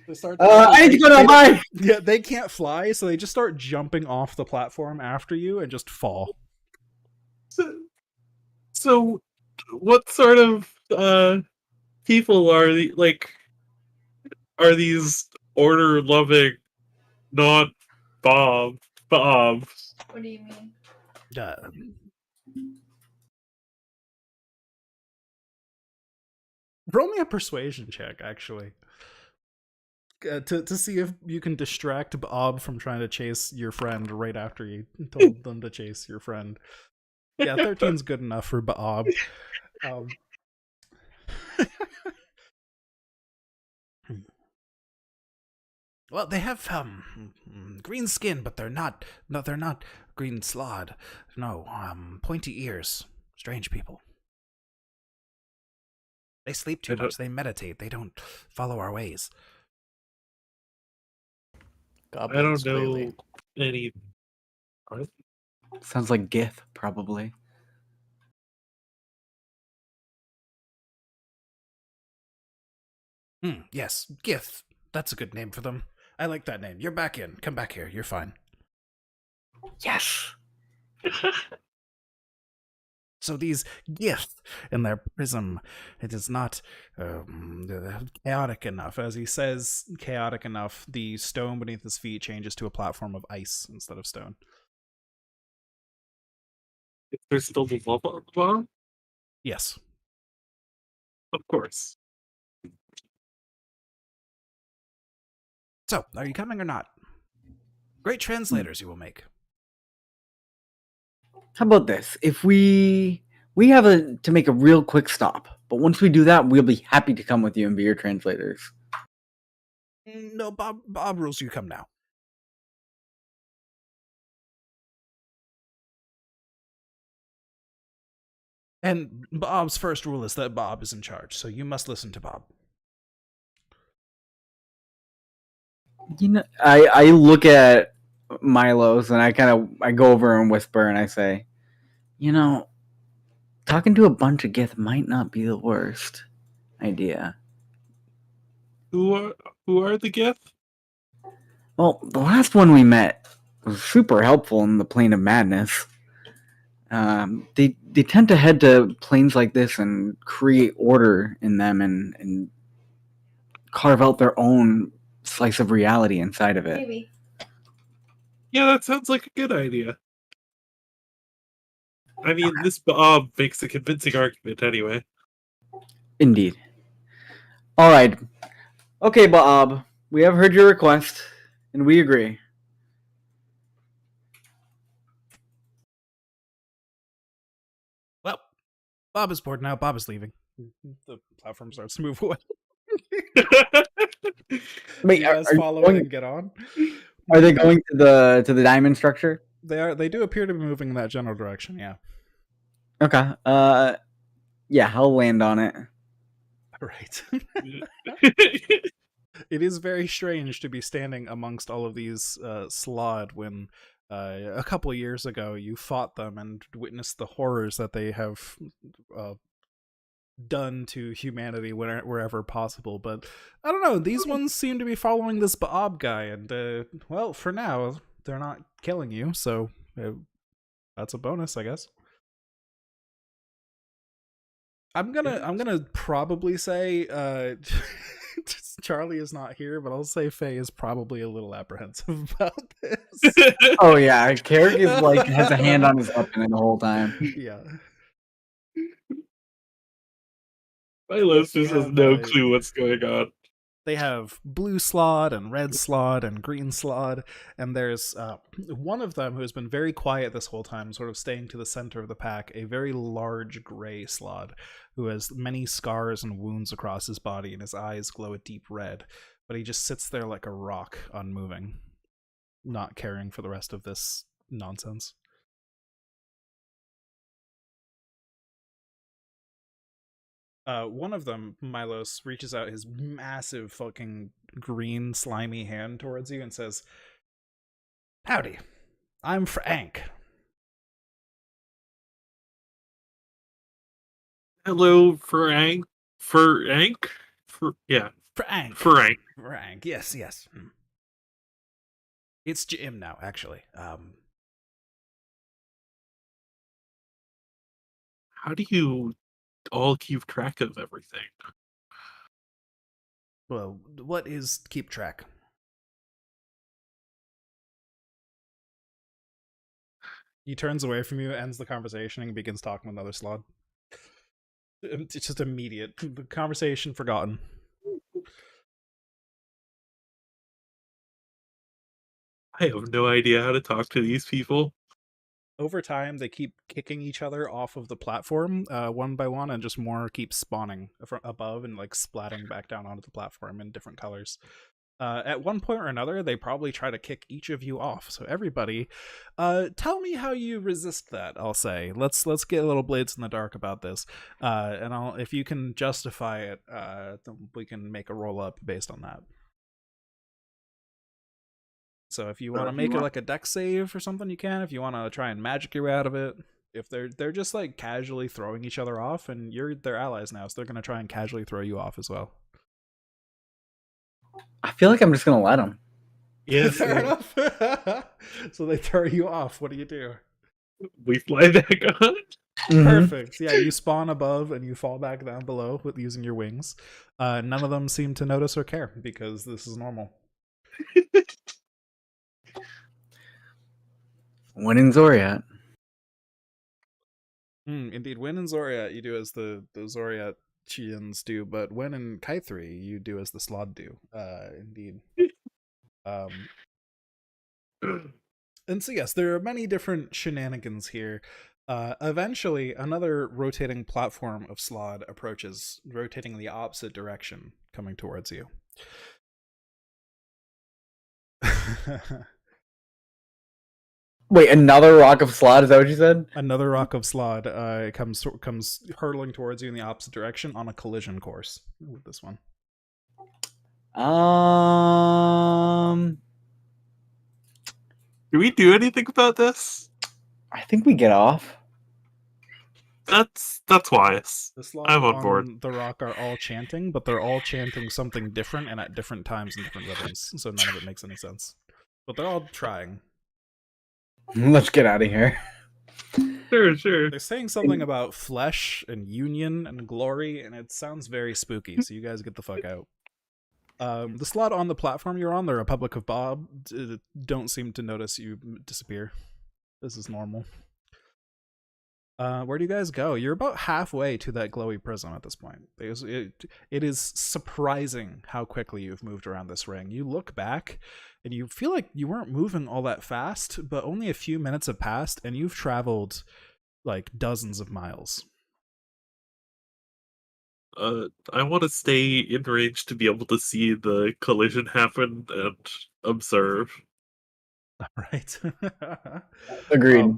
They start I need to go down by. Yeah, they can't fly, so they just start jumping off the platform after you and just fall. So what sort of people are are these order loving, not Bob? What do you mean? Roll me a persuasion check, actually. To see if you can distract Bob from trying to chase your friend right after you told them to chase your friend. Yeah, 13's good enough for Bob. Well, they have green skin, but they're not green slod. No, pointy ears. Strange people. They sleep I too don't- much. They meditate. They don't follow our ways. I Goblins, don't know clearly. any. Are they? Sounds like Gith, probably. Yes, Gith. That's a good name for them. I like that name. You're back in. Come back here. You're fine. Yes. So these Gith in their prism, it is not chaotic enough. As he says, chaotic enough, the stone beneath his feet changes to a platform of ice instead of stone. There's still the lava on the bottom? Yes. Of course. So, are you coming or not? Great translators you will make. How about this? If we have to make a real quick stop, but once we do that, we'll be happy to come with you and be your translators. No, Bob rules you come now. And Bob's first rule is that Bob is in charge, so you must listen to Bob. You know, I look at Milo's and I go over and whisper and I say, you know, talking to a bunch of Gith might not be the worst idea. Who are the Gith? Well, the last one we met was super helpful in the plane of madness. They tend to head to planes like this and create order in them and carve out their own slice of reality inside of it. Maybe. Yeah, that sounds like a good idea. I mean, this Bob makes a convincing argument anyway. Indeed. All right. Okay, Bob. We have heard your request, and we agree. Well, Bob is bored now. Bob is leaving. The platform starts to move away. Wait, you are guys you follow going- it and get on? Are they going to the diamond structure? They do appear to be moving in that general direction, yeah. Okay. Yeah, I'll land on it. Right. It is very strange to be standing amongst all of these Slod when a couple of years ago you fought them and witnessed the horrors that they have done to humanity wherever possible. But I don't know, these ones seem to be following this Bob guy, and well, for now they're not killing you, so that's a bonus, I guess. I'm gonna probably say Charlie is not here, but I'll say Faye is probably a little apprehensive about this. Oh yeah, Carrick is like has a hand on his weapon the whole time. Yeah. Milos They just has have, no clue what's going on. They have blue Slod and red Slod and green Slod, and there's one of them who has been very quiet this whole time, sort of staying to the center of the pack, a very large gray Slod who has many scars and wounds across his body, and his eyes glow a deep red, but he just sits there like a rock, unmoving, not caring for the rest of this nonsense. One of them, Milos, reaches out his massive fucking green slimy hand towards you and says, "Howdy, I'm Frank." Hello, Frank. Frank? Yeah, Frank. Frank. Frank, yes. It's Jim now, actually. How do you all keep track of everything? Well, what is keep track? He turns away from you, ends the conversation, and begins talking with another Slod. It's just immediate. The conversation forgotten. I have no idea how to talk to these people. Over time, they keep kicking each other off of the platform one by one, and just more keep spawning from above and like splatting back down onto the platform in different colors. At one point or another, they probably try to kick each of you off. So everybody, tell me how you resist that. I'll say let's get a little blades in the dark about this, and I'll if you can justify it, then we can make a roll up based on that. So if you want to make it like a deck save or something, you can. If you want to try and magic your way out of it, if they're just like casually throwing each other off, and you're their allies now, so they're gonna try and casually throw you off as well. I feel like I'm just gonna let them. Yes, Fair enough. So they throw you off. What do? we fly back on. Perfect. Yeah, you spawn above and you fall back down below with using your wings. None of them seem to notice or care because this is normal. When in Zoriat. Indeed, when in Zoriat, you do as the Zoriatians do, but when in Kaithri, you do as the Slod do. Indeed. And so yes, there are many different shenanigans here. Eventually, another rotating platform of Slod approaches, rotating the opposite direction, coming towards you. Wait, another rock of slot? Is that what you said? Another rock of Slod comes hurtling towards you in the opposite direction on a collision course with this one. Do we do anything about this? I think we get off. That's wise. The Slod I'm on board. the rock are all chanting, but they're all chanting something different and at different times and different rhythms, so none of it makes any sense. But they're all trying. Let's get out of here. Sure. They're saying something about flesh and union and glory, and it sounds very spooky, so you guys get the fuck out. The Slod on the platform you're on, the Republic of Bob, don't seem to notice you disappear. This is normal. Where do you guys go? You're about halfway to that glowy prism at this point. It is surprising how quickly you've moved around this ring. You look back, and you feel like you weren't moving all that fast, but only a few minutes have passed, and you've traveled like dozens of miles. I want to stay in range to be able to see the collision happen and observe. All right. Agreed.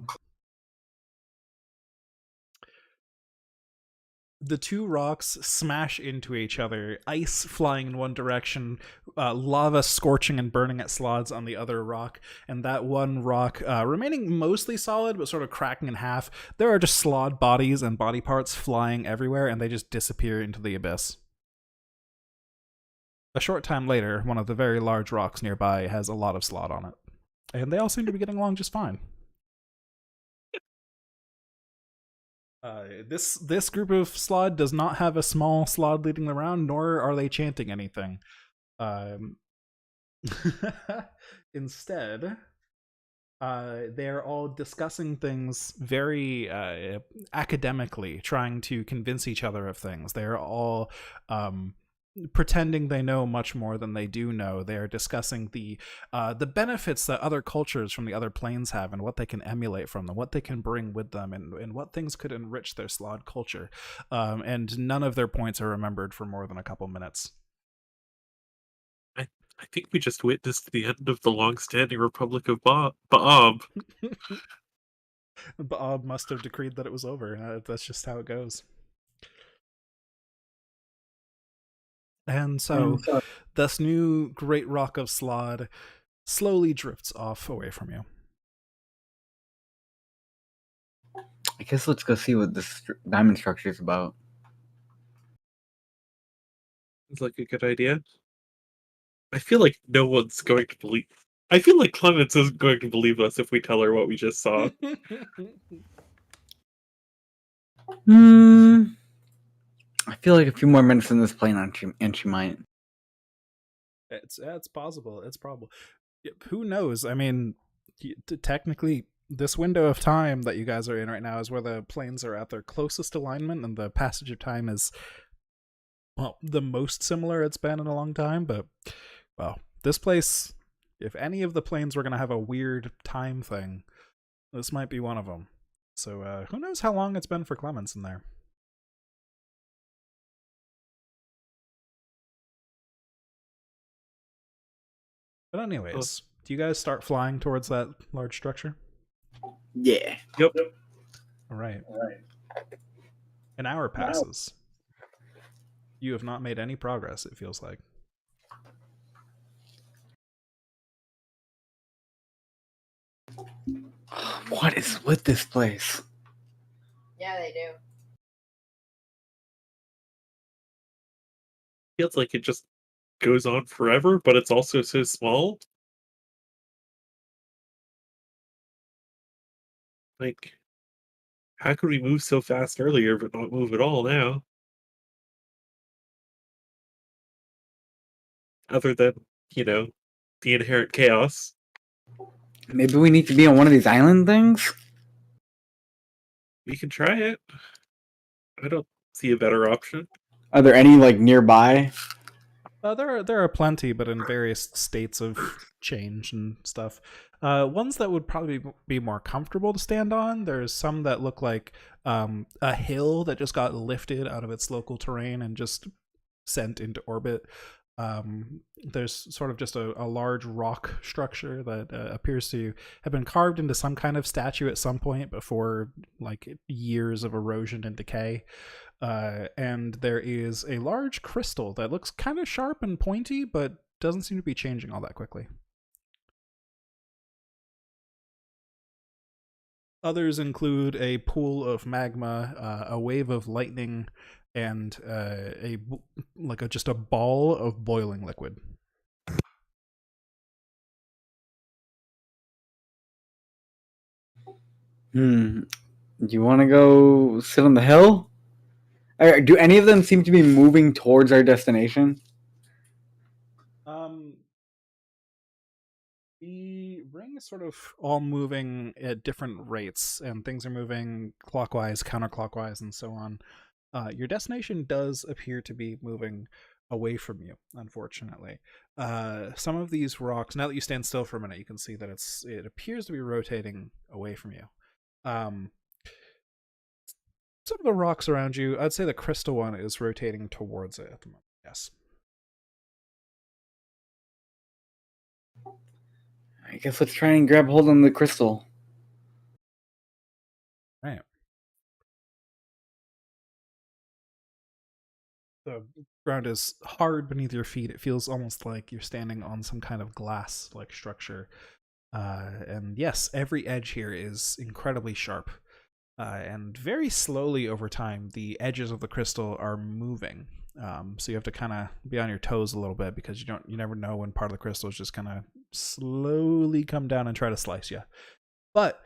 The two rocks smash into each other, ice flying in one direction, lava scorching and burning at Slods on the other rock, and that one rock remaining mostly solid but sort of cracking in half. There are just Slod bodies and body parts flying everywhere, and they just disappear into the abyss. A short time later, one of the very large rocks nearby has a lot of Slod on it, and they all seem to be getting along just fine. This group of Slod does not have a small Slod leading the round, nor are they chanting anything. Instead, they're all discussing things very academically, trying to convince each other of things. They're all pretending they know much more than they do know. They are discussing the benefits that other cultures from the other planes have and what they can emulate from them, what they can bring with them, and what things could enrich their Slod culture. And none of their points are remembered for more than a couple minutes. I think we just witnessed the end of the long-standing Republic of Bob. Bob must have decreed that it was over. That's just how it goes. And so, this new great rock of Slod slowly drifts off away from you. I guess let's go see what this diamond structure is about. It's like a good idea. I feel like no one's going to believe. I feel like Clemens isn't going to believe us if we tell her what we just saw. I feel like a few more minutes in this plane and she might. It's possible. It's probable. Who knows? I mean, technically, this window of time that you guys are in right now is where the planes are at their closest alignment, and the passage of time is, well, the most similar it's been in a long time. But, well, this place, if any of the planes were going to have a weird time thing, this might be one of them. So, who knows how long it's been for Clemens in there? But anyways, do you guys start flying towards that large structure? Yeah. Yep. All right. An hour passes. You have not made any progress, it feels like. What is with this place? Yeah, they do. Feels like it just goes on forever, but it's also so small. Like, how could we move so fast earlier but not move at all now? Other than, the inherent chaos. Maybe we need to be on one of these island things? We can try it. I don't see a better option. Are there any, like, nearby? There are plenty, but in various states of change and stuff. Ones that would probably be more comfortable to stand on. There's some that look like a hill that just got lifted out of its local terrain and just sent into orbit. There's sort of just a large rock structure that appears to have been carved into some kind of statue at some point before like years of erosion and decay. And there is a large crystal that looks kind of sharp and pointy, but doesn't seem to be changing all that quickly. Others include a pool of magma, a wave of lightning, and just a ball of boiling liquid. Do you want to go sit on the hill? Do any of them seem to be moving towards our destination? The ring is sort of all moving at different rates, and things are moving clockwise, counterclockwise, and so on. Your destination does appear to be moving away from you, unfortunately. Some of these rocks, now that you stand still for a minute, you can see that it appears to be rotating away from you. Some of the rocks around you, I'd say the crystal one is rotating towards it at the moment, yes. I guess let's try and grab hold on the crystal. Right. The ground is hard beneath your feet. It feels almost like you're standing on some kind of glass-like structure. And yes, every edge here is incredibly sharp. And very slowly over time, the edges of the crystal are moving. So you have to kind of be on your toes a little bit because you never know when part of the crystal is just gonna slowly come down and try to slice you. But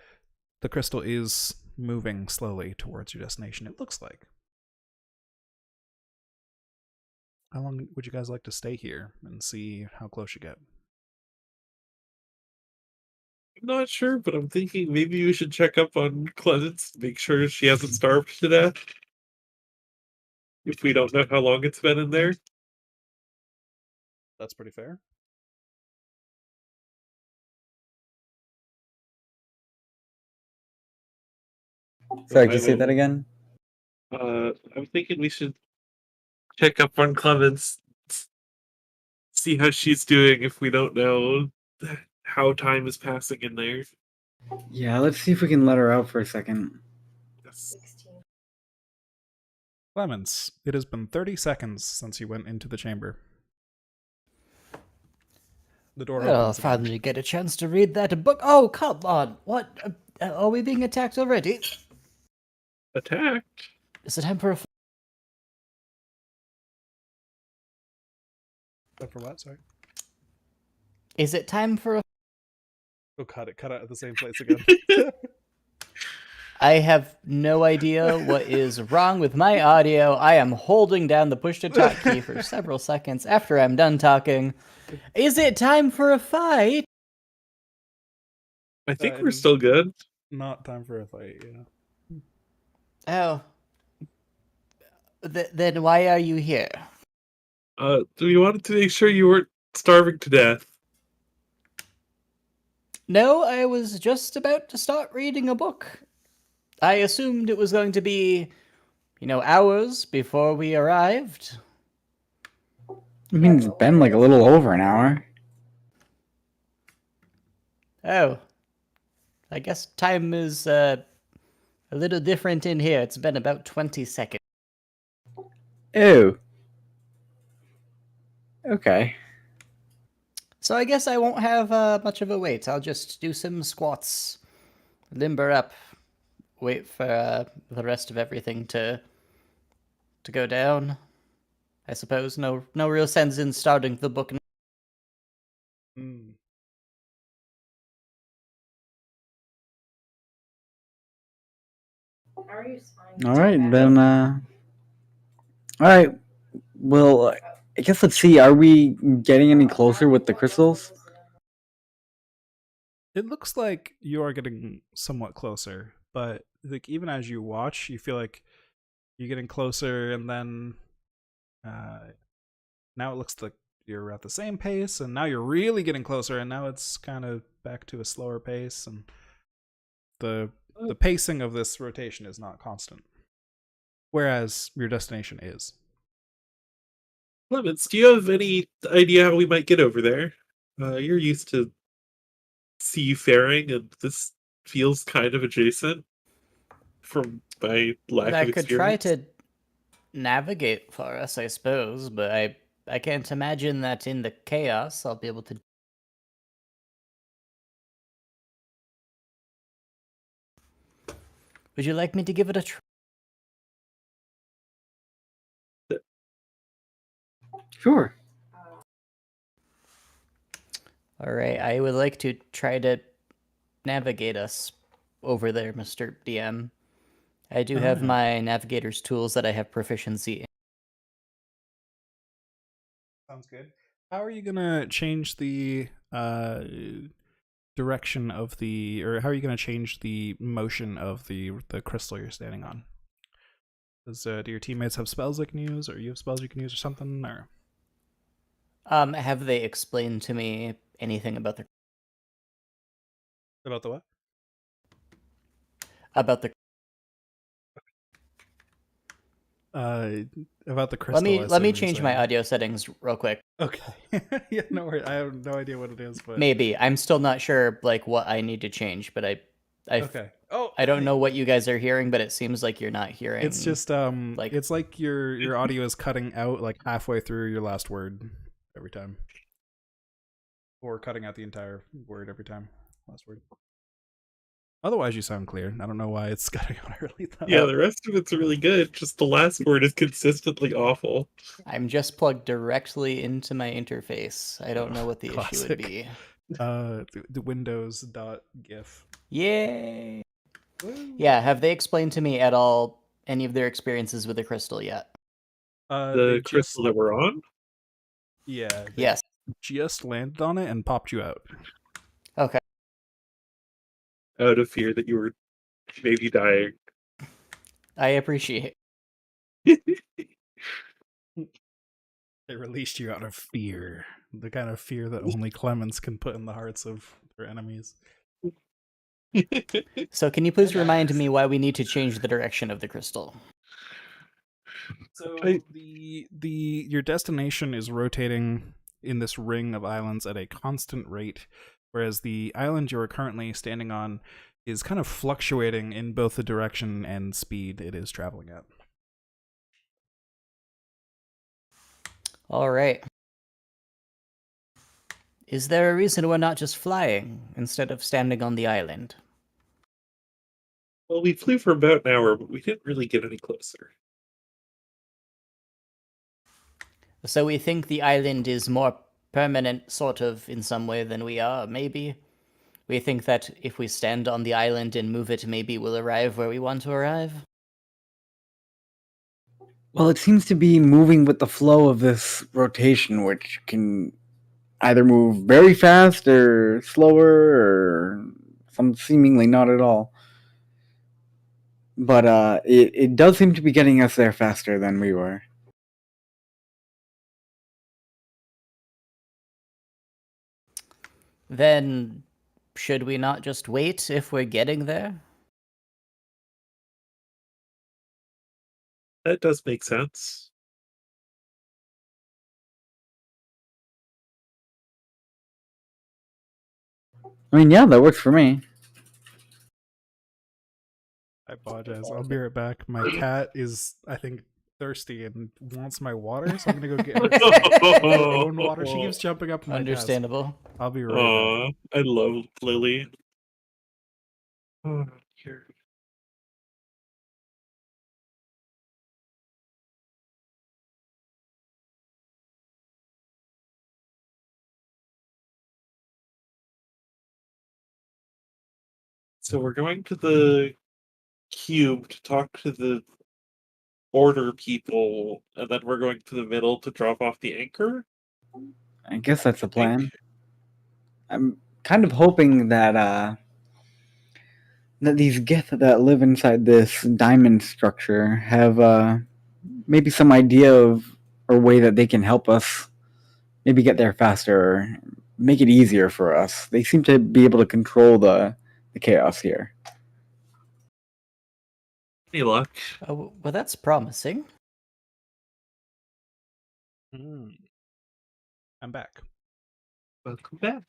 the crystal is moving slowly towards your destination, it looks like. How long would you guys like to stay here and see how close you get? I'm not sure, but I'm thinking maybe we should check up on Clemens, make sure she hasn't starved to death. If we don't know how long it's been in there. That's pretty fair. Sorry, can you say that again? I'm thinking we should check up on Clemens, see how she's doing if we don't know how time is passing in there. Yeah, let's see if we can let her out for a second. Yes. 16. Clemens, it has been 30 seconds since you went into the chamber. The door Well, opens again. finally get a chance to read that book. Oh, come on. What? Are we being attacked already? Attacked? Is it time for a... For what? Sorry. Is it time for a... Oh, cut it. Cut out at the same place again. I have no idea what is wrong with my audio. I am holding down the push to talk key for several seconds after I'm done talking. Is it time for a fight? I think we're still good. Not time for a fight, yeah. Oh. Then why are you here? We wanted to make sure you weren't starving to death. No, I was just about to start reading a book. I assumed it was going to be, hours before we arrived. I mean, it's been like a little over an hour. Oh, I guess time is a little different in here. It's been about 20 seconds. Oh. Okay. So I guess I won't have much of a wait. I'll just do some squats, limber up, wait for the rest of everything to go down. I suppose no real sense in starting the book. Mm. How are you smiling? All right, then. All right. Well, I guess let's see. Are we getting any closer with the crystals? It looks like you are getting somewhat closer, but like even as you watch, you feel like you're getting closer, and then now it looks like you're at the same pace, and now you're really getting closer, and now it's kind of back to a slower pace, and the pacing of this rotation is not constant, whereas your destination is. Clemens, do you have any idea how we might get over there? You're used to seafaring, and this feels kind of adjacent from my lack of That could try experience. to navigate for us, I suppose, but I can't imagine that in the chaos I'll be able to. Would you like me to give it a try? Sure. All right, I would like to try to navigate us over there, Mr. DM. I do have Alright. my navigator's tools that I have proficiency in. Sounds good. How are you gonna change the direction of the, or how are you gonna change the motion of the crystal you're standing on? Do your teammates have spells they can use, or you have spells you can use, or something? Or Have they explained to me anything about the about the what? about the? About the crystal. I Let me assume you're change my saying. audio settings real quick. Okay. Yeah, no worries. I have no idea what it is, but Maybe I'm still not sure like what I need to change, but I okay. Oh, I don't hey, know what you guys are hearing, but it seems like you're not hearing. it's just like it's like your audio is cutting out like halfway through your last word every time, or cutting out the entire word every time. Last word. Otherwise, you sound clear. I don't know why it's cutting out early though. Yeah, the rest of it's really good. Just the last word is consistently awful. I'm just plugged directly into my interface. I don't know what the issue would Classic. be. The Windows.gif. Yay! Woo. Yeah, have they explained to me at all any of their experiences with the crystal yet? They The crystal that we're on? yeah, they Yes. just landed on it and popped you out. Okay. Out of fear that you were maybe dying. I appreciate. They released you out of fear, the kind of fear that only Clemens can put in the hearts of their enemies. So can you please remind me why we need to change the direction of the crystal? So I- your destination is rotating in this ring of islands at a constant rate, whereas the island you are currently standing on is kind of fluctuating in both the direction and speed it is traveling at. All right. Is there a reason we're not just flying instead of standing on the island? Well, we flew for about an hour, but we didn't really get any closer. So we think the island is more permanent, sort of, in some way than we are, maybe? We think that if we stand on the island and move it, maybe we'll arrive where we want to arrive? Well, it seems to be moving with the flow of this rotation, which can either move very fast or slower or some seemingly not at all. But it does seem to be getting us there faster than we were. Then, should we not just wait if we're getting there? That does make sense. I mean, yeah, that works for me. I apologize. I'll be right back. My cat is, I think, thirsty and wants my water, so I'm gonna go get her own water. She keeps jumping up on my desk. Understandable. I'll be right back. I love Lily. Oh, here. So we're going to the cube to talk to the order people, and then we're going to the middle to drop off the anchor. I guess that's the I think. plan. I'm kind of hoping that these Gith that live inside this diamond structure have maybe some idea of or way that they can help us maybe get there faster or make it easier for us. They seem to be able to control the chaos here. Any luck? Well, that's promising. I'm back. Welcome back.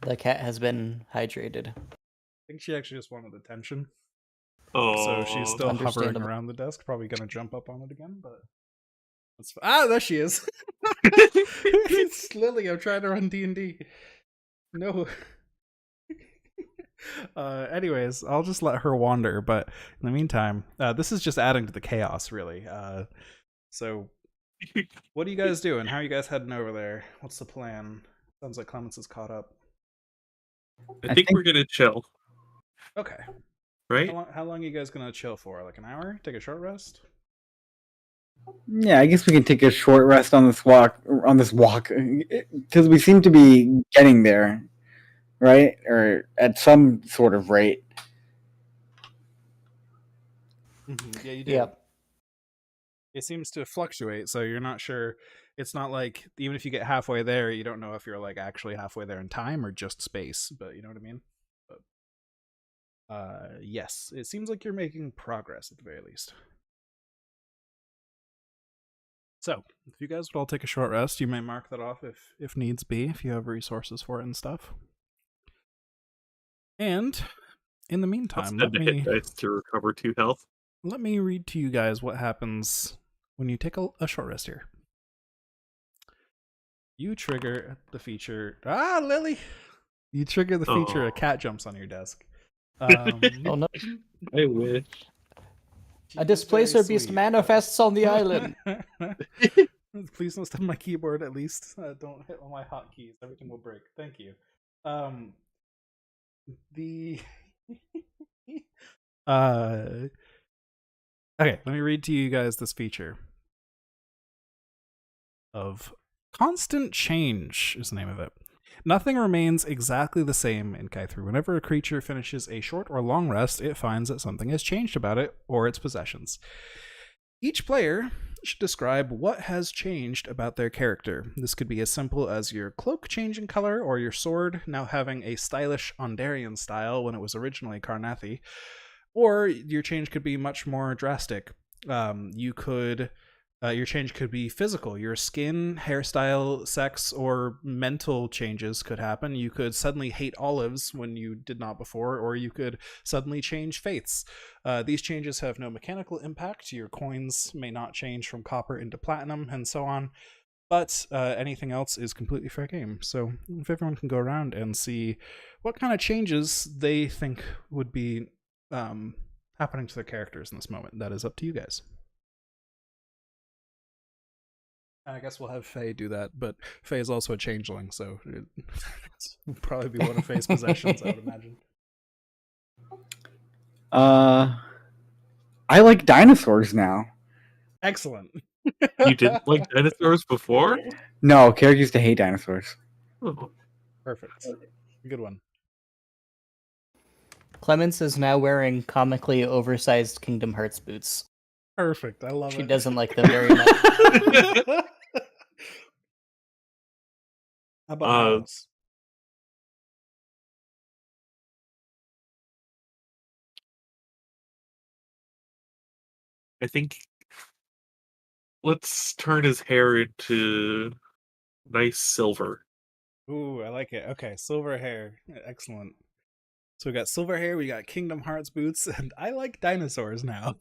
The cat has been hydrated. I think she actually just wanted attention. Oh, So she's still hovering Understandable. around the desk, probably gonna jump up on it again, but there she is. It's Lily. I'm trying to run D&D. No. Anyways, I'll just let her wander, but in the meantime, this is just adding to the chaos, really. So what are you guys doing? How are you guys heading over there? What's the plan? Sounds like Clemens is caught up. I think we're gonna chill, Okay. right? How long are you guys gonna chill for? Like an hour? Take a short rest? Yeah, I guess we can take a short rest on this walk, because we seem to be getting there, right? Or at some sort of rate. Yeah, you do. Yep. It seems to fluctuate, so you're not sure. It's not like even if you get halfway there, you don't know if you're like actually halfway there in time or just space. But you know what I mean. But, yes, it seems like you're making progress at the very least. So, if you guys would all take a short rest, you may mark that off if needs be, if you have resources for it and stuff. And in the meantime, Let me hit dice to recover 2 health. Let me read to you guys what happens when you take a short rest here. You trigger the feature. Lily! You trigger the feature, a cat jumps on your desk. Oh no. I wish. A displacer beast manifests on the island. Please don't step on my keyboard, at least. Don't hit all my hotkeys. Everything will break. Thank you. Okay, let me read to you guys this feature of Constant Change is the name of it. Nothing remains exactly the same in Kaithru. Whenever a creature finishes a short or long rest, it finds that something has changed about it or its possessions. Each player should describe what has changed about their character. This could be as simple as your cloak changing color or your sword now having a stylish Ondarian style when it was originally Karnathi. Or your change could be much more drastic. Your change could be physical. Your skin, hairstyle, sex, or mental changes could happen. You could suddenly hate olives when you did not before, or you could suddenly change faiths. These changes have no mechanical impact. Your coins may not change from copper into platinum, and so on. But anything else is completely fair game. So if everyone can go around and see what kind of changes they think would be happening to their characters in this moment, that is up to you guys. I guess we'll have Faye do that, but Faye is also a changeling, so it'll probably be one of Faye's possessions, I would imagine. I like dinosaurs now. Excellent. You didn't like dinosaurs before? No, Carrick used to hate dinosaurs. Oh. Perfect. Good one. Clemens is now wearing comically oversized Kingdom Hearts boots. Perfect. I love it. She doesn't like them very much. How about house? I think let's turn his hair into nice silver. Ooh, I like it. Okay, silver hair. Excellent. So we got silver hair, we got Kingdom Hearts boots, and I like dinosaurs now.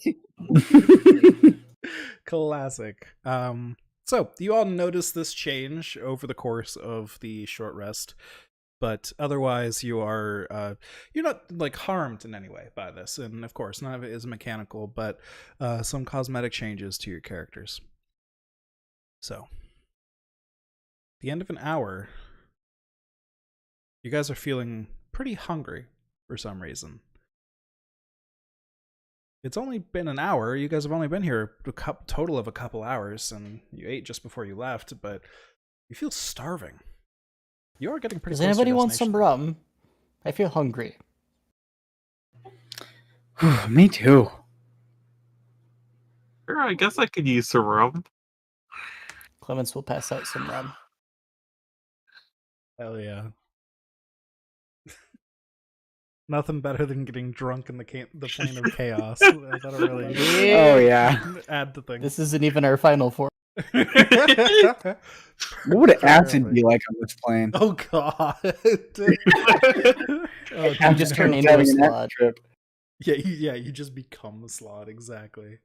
Classic. So you all notice this change over the course of the short rest, but otherwise you're not like harmed in any way by this, and of course none of it is mechanical, but some cosmetic changes to your characters. So, the end of an hour, you guys are feeling pretty hungry for some reason. It's only been an hour. You guys have only been here total of a couple hours, and you ate just before you left, but you feel starving. You are getting pretty Does close to anybody your want some destination. rum? I feel hungry. Me too. Sure, I guess I could use some rum. Clemens will pass out some rum. Hell yeah. Nothing better than getting drunk in the plane of chaos. That'll really Oh yeah. add to things. This isn't even our final form. What would acid Perfect. be like on this plane? Oh god. Oh, You just turn Having into a an acid slot. trip. yeah, you just become the slot, exactly.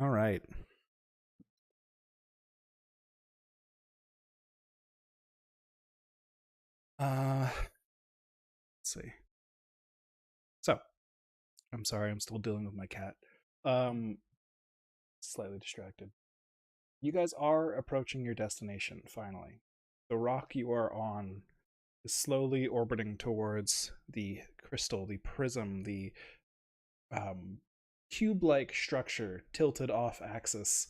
All right. Let's see. So, I'm sorry, I'm still dealing with my cat. Slightly distracted. You guys are approaching your destination, finally. The rock you are on is slowly orbiting towards the crystal, the prism, the cube-like structure tilted off axis,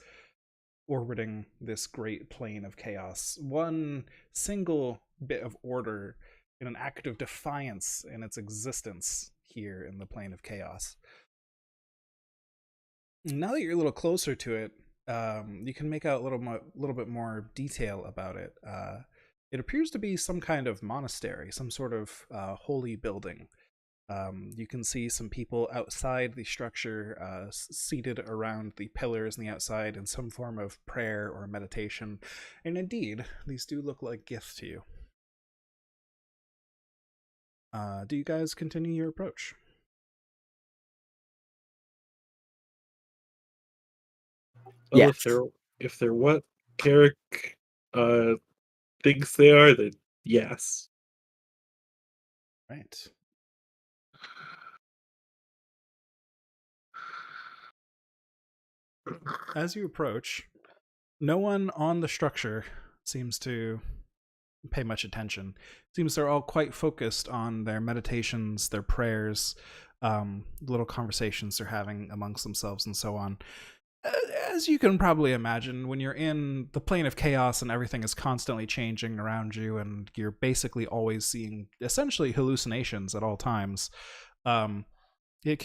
orbiting this great plane of chaos. One single bit of order in an act of defiance in its existence here in the plane of chaos. Now that you're a little closer to it, you can make out a little bit more detail about it. It appears to be some kind of monastery, some sort of holy building. You can see some people outside the structure, seated around the pillars on the outside in some form of prayer or meditation. And indeed, these do look like gifts to you. Do you guys continue your approach? Well, Yes. if they're what Carrick thinks they are, then yes. Right. As you approach, no one on the structure seems to pay much attention. It seems they're all quite focused on their meditations, their prayers, little conversations they're having amongst themselves, and so on. As you can probably imagine, when you're in the plane of chaos and everything is constantly changing around you, and you're basically always seeing essentially hallucinations at all times, you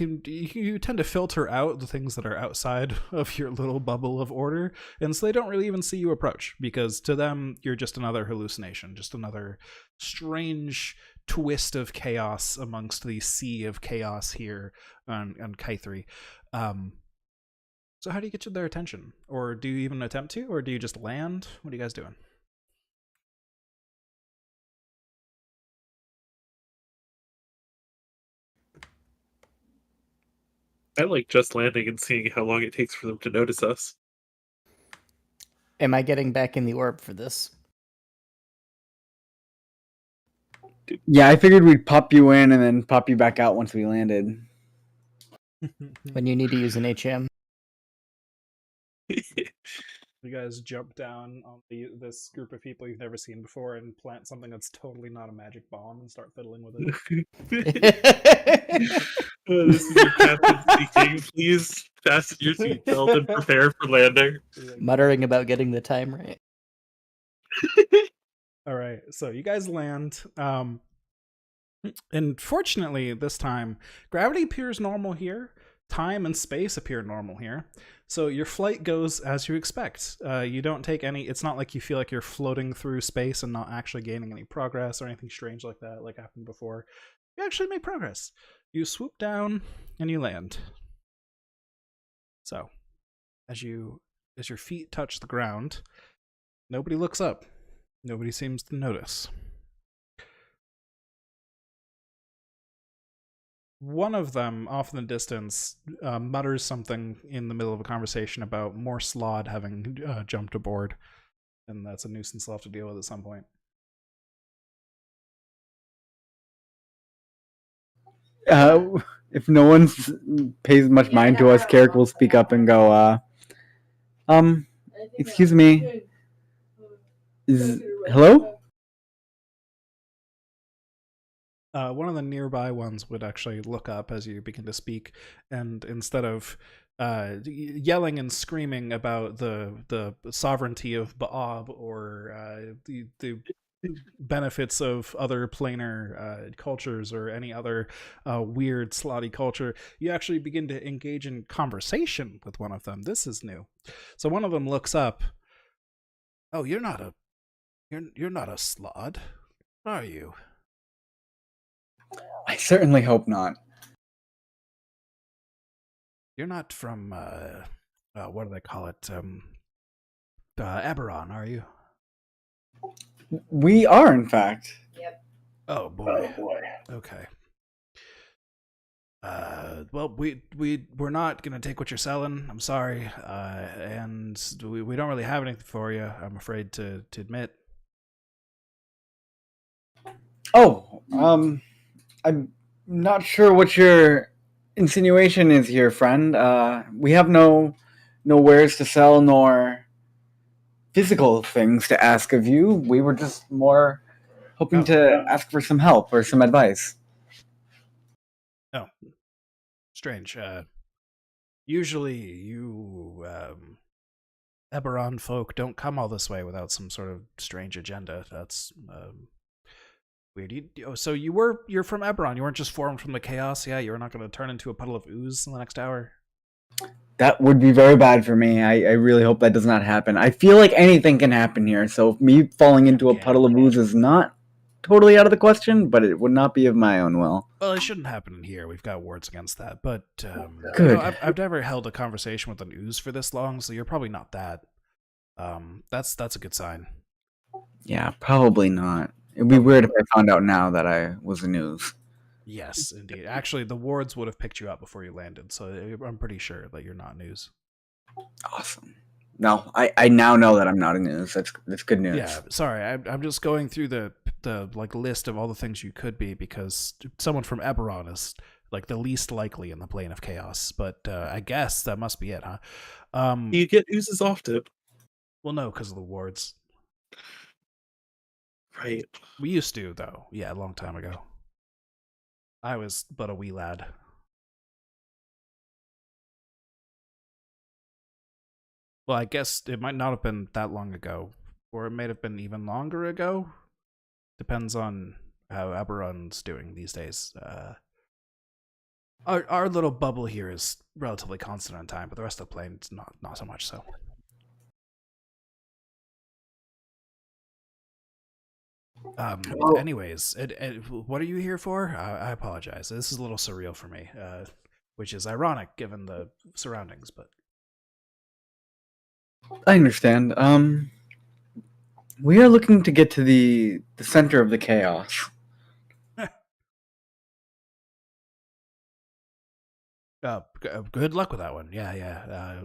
tend to filter out the things that are outside of your little bubble of order, and so they don't really even see you approach, because to them you're just another hallucination, just another strange twist of chaos amongst the sea of chaos here on Kaithri. So how do you get their attention? Or do you even attempt to? Or do you just land? What are you guys doing? I like just landing and seeing how long it takes for them to notice us. Am I getting back in the orb for this? Yeah, I figured we'd pop you in and then pop you back out once we landed. When you need to use an HM? You guys jump down on this group of people you've never seen before and plant something that's totally not a magic bomb and start fiddling with it. This is your captain speaking. Please fasten your seatbelt and prepare for landing. Muttering about getting the time right. All right, so you guys land. And fortunately, this time, gravity appears normal here. Time and space appear normal here. So your flight goes as you expect. You don't take any... It's not like you feel like you're floating through space and not actually gaining any progress or anything strange like that, like happened before. You actually make progress. You swoop down and you land. So, as your feet touch the ground, Nobody looks up. Nobody seems to notice. One of them, off in the distance, mutters something in the middle of a conversation about more Slod having jumped aboard, and that's a nuisance they'll have to deal with at some point. If no one pays much mind to us, Carrick will speak up and go, excuse me, hello? One of the nearby ones would actually look up as you begin to speak, and instead of yelling and screaming about the sovereignty of Baab or the benefits of other planar cultures or any other weird slotty culture, you actually begin to engage in conversation with one of them. This is new. So one of them looks up. Oh, you're not a slod, are you? I certainly hope not. You're not from what do they call it? Eberron, are you? We are, in fact. Yep. Oh boy. Okay. Well, we're not gonna take what you're selling. I'm sorry, and we don't really have anything for you. I'm afraid to admit. Oh, I'm not sure what your insinuation is here, friend. We have no wares to sell nor physical things to ask of you. We were just more hoping to ask for some help or some advice. Oh, strange. Usually you Eberron folk don't come all this way without some sort of strange agenda. That's weird. So you're from Eberron. You weren't just formed from the chaos. Yeah, you were not going to turn into a puddle of ooze in the next hour. That would be very bad for me. I really hope that does not happen. I feel like anything can happen here, so me falling into a puddle of ooze is not totally out of the question, but it would not be of my own will. Well, it shouldn't happen in here. We've got wards against that. But Good. I've never held a conversation with an ooze for this long, so you're probably not that. That's a good sign. Yeah, probably not. It'd be weird if I found out now that I was a ooze. Yes, indeed. Actually, the wards would have picked you up before you landed, so I'm pretty sure that you're not news. Awesome. No, I now know that I'm not a news. That's good news. Yeah, sorry. I'm just going through the like list of all the things you could be, because someone from Eberron is like the least likely in the plane of chaos. But I guess that must be it, huh? You get oozes often. Well, no, because of the wards. Right. We used to, though. Yeah, a long time ago. I was but a wee lad. Well, I guess it might not have been that long ago, or it might have been even longer ago. Depends on how Eberron's doing these days. Our little bubble here is relatively constant on time, but the rest of the plane's not so much so. Anyways, what are you here for? I apologize. This is a little surreal for me, which is ironic given the surroundings, but I understand. We are looking to get to the center of the chaos. Good luck with that one. Yeah.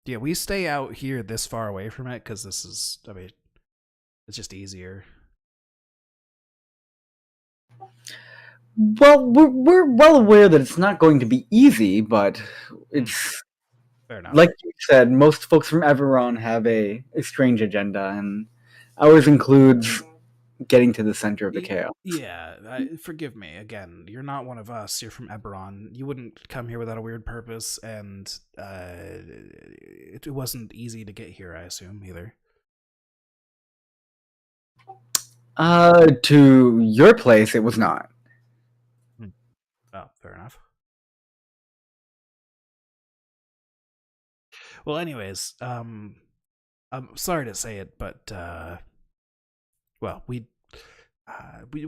Yeah, we stay out here this far away from it because this is, I mean, it's just easier. Well, we're well aware that it's not going to be easy, but it's Fair enough. like you said, most folks from Everon have a strange agenda, and ours includes getting to the center of the chaos. Yeah, forgive me again. You're not one of us. You're from Eberron. You wouldn't come here without a weird purpose, and it wasn't easy to get here, I assume, either. To your place, it was not. Oh, fair enough. Well, anyways, I'm sorry to say it, but well, we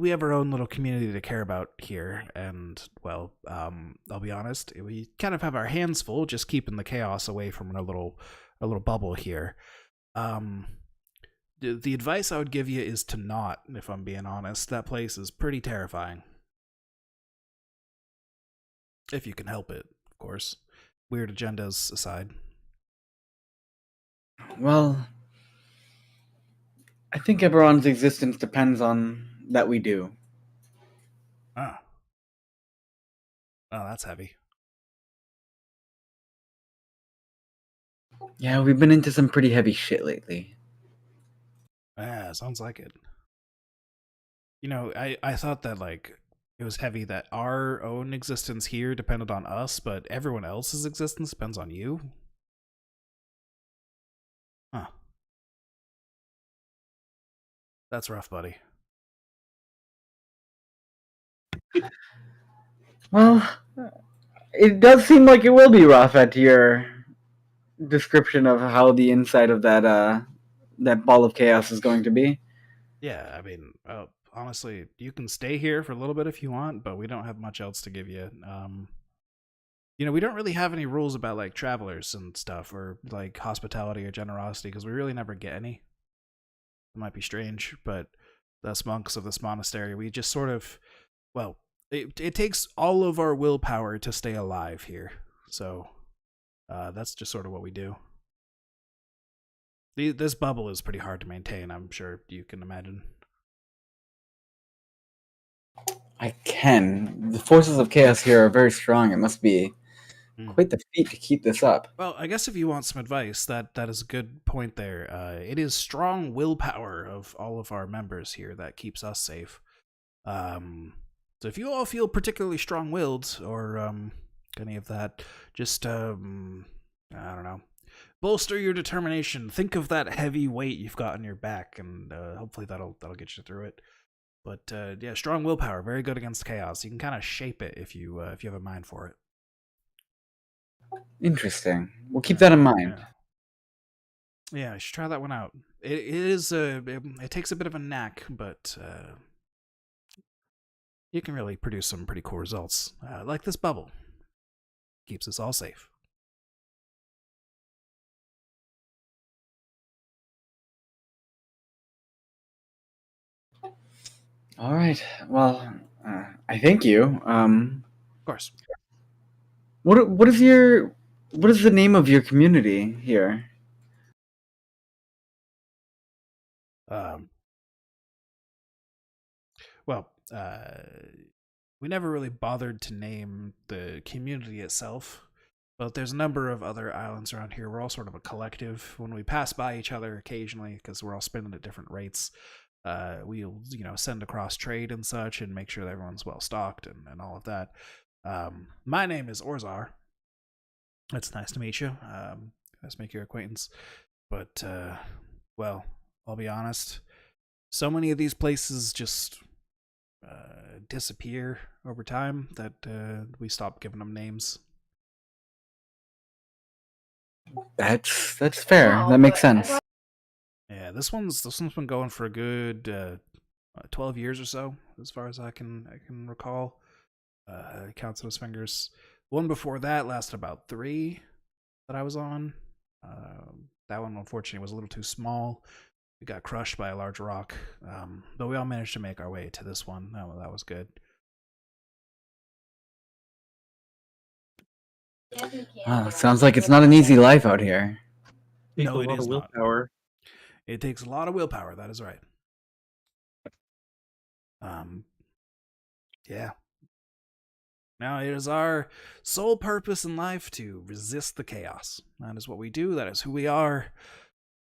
have our own little community to care about here, and well, I'll be honest, we kind of have our hands full just keeping the chaos away from our little little bubble here. The advice I would give you is to not, if I'm being honest. That place is pretty terrifying. If you can help it, of course. Weird agendas aside. Well, I think everyone's existence depends on that we do. Ah. Oh, that's heavy. Yeah, we've been into some pretty heavy shit lately. Yeah, sounds like it. You know, I thought that, like, it was heavy that our own existence here depended on us, but everyone else's existence depends on you? Huh. That's rough, buddy. Well, it does seem like it will be rough at your description of how the inside of that ball of chaos is going to be. Yeah, I mean, honestly, you can stay here for a little bit if you want, but we don't have much else to give you. You know, we don't really have any rules about, like, travelers and stuff, or, like, hospitality or generosity, because we really never get any. It might be strange, but us monks of this monastery, we just sort of, well, it takes all of our willpower to stay alive here. So that's just sort of what we do. This bubble is pretty hard to maintain, I'm sure you can imagine. I can. The forces of chaos here are very strong. It must be quite the feat to keep this up. Well, I guess if you want some advice, that is a good point there. It is strong willpower of all of our members here that keeps us safe. So if you all feel particularly strong-willed, or any of that, just I don't know, bolster your determination. Think of that heavy weight you've got on your back, and hopefully that'll get you through it. But yeah, strong willpower, very good against chaos. You can kind of shape it if you have a mind for it. Interesting. We'll keep that in mind. Yeah, you should try that one out. It takes a bit of a knack, but you can really produce some pretty cool results. Like this bubble. Keeps us all safe. All right. Well, I thank you. Of course. What is the name of your community here? Well, we never really bothered to name the community itself, but there's a number of other islands around here. We're all sort of a collective. When we pass by each other occasionally, because we're all spinning at different rates, we'll send across trade and such, and make sure that everyone's well stocked and all of that. My name is Orzar. It's nice to meet you. Nice to make your acquaintance. But well, I'll be honest. So many of these places just disappear over time that we stopped giving them names. That's fair. No, That makes but I sense. thought- Yeah, this one's been going for a good 12 years or so, as far as I can recall. Counts on his fingers. One before that lasted about 3 that I was on. That one, unfortunately, was a little too small. We got crushed by a large rock, but we all managed to make our way to this one. That was good. Sounds like it's not an easy life out here. Takes No, a it lot is of not. willpower. It takes a lot of willpower. That is right. Yeah. Now, it is our sole purpose in life to resist the chaos. That is what we do. That is who we are.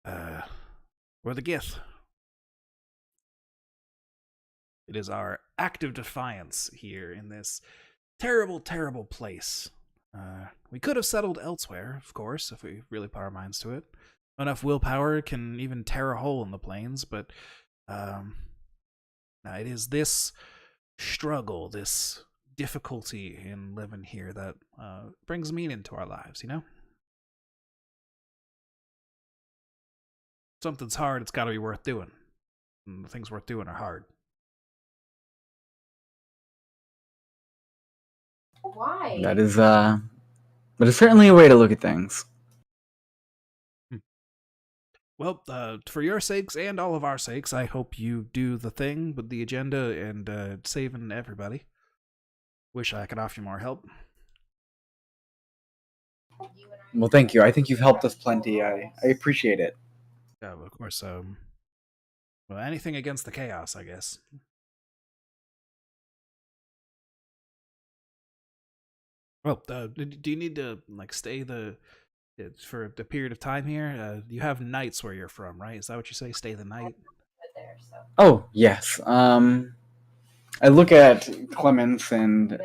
We're the Gith. It is our act of defiance here in this terrible, terrible place. We could have settled elsewhere, of course, if we really put our minds to it. Enough willpower can even tear a hole in the plains, but now it is this struggle, this difficulty in living here that brings meaning to our lives, Something's hard, it's got to be worth doing. And the things worth doing are hard. Why? That is certainly a way to look at things. Well, for your sakes and all of our sakes, I hope you do the thing with the agenda and saving everybody. Wish I could offer you more help. Well, thank you. I think you've helped us plenty. I appreciate it. Yeah, of course. Well, anything against the chaos, I guess. Well, do you need to stay for the period of time here? You have nights where you're from, right? Is that what you say? Stay the night. Oh, yes. I look at Clemens and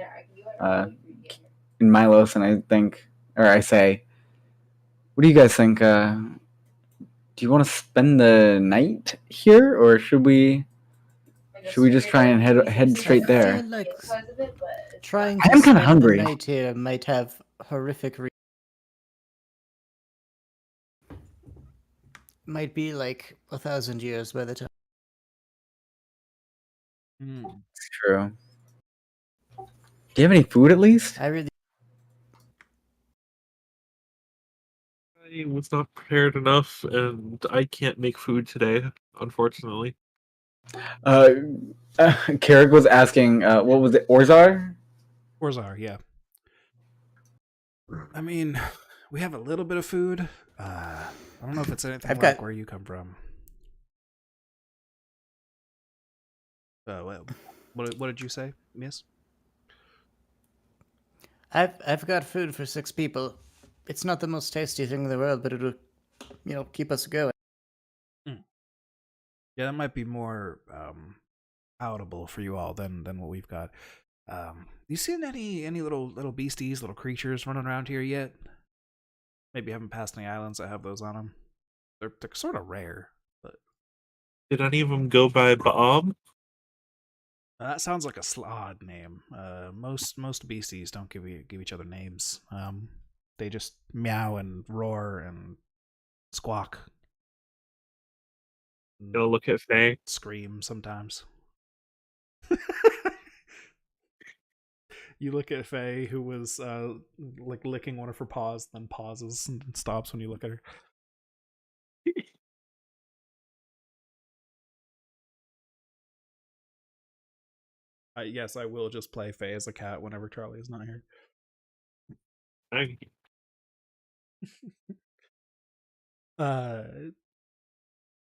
Milos, and I say, "What do you guys think? Do you want to spend the night here, or should we just try and head straight I there?" feel like trying I to am kinda spend hungry. the night here might have horrific. Might be like 1,000 years by the time. It's true. Do you have any food at least? I really. I was not prepared enough, and I can't make food today, unfortunately. Carrick was asking, what was it, Orzar? Orzar, yeah. I mean, we have a little bit of food. I don't know if it's anything like where you come from. What did you say, Miss? I've got food for 6 people. It's not the most tasty thing in the world, but it'll, keep us going. Yeah, that might be more palatable for you all than what we've got. You seen any little beasties, little creatures running around here yet? Maybe you haven't passed any islands that have those on them. They're sort of rare, but Did any of them go by Baab? that sounds like a odd name. Most beasties don't give each other names. They just meow and roar and squawk. Gonna look at Faye. Scream sometimes. You look at Faye, who was licking one of her paws, then pauses and stops when you look at her. Yes, I will just play Faye as a cat whenever Charlie is not here.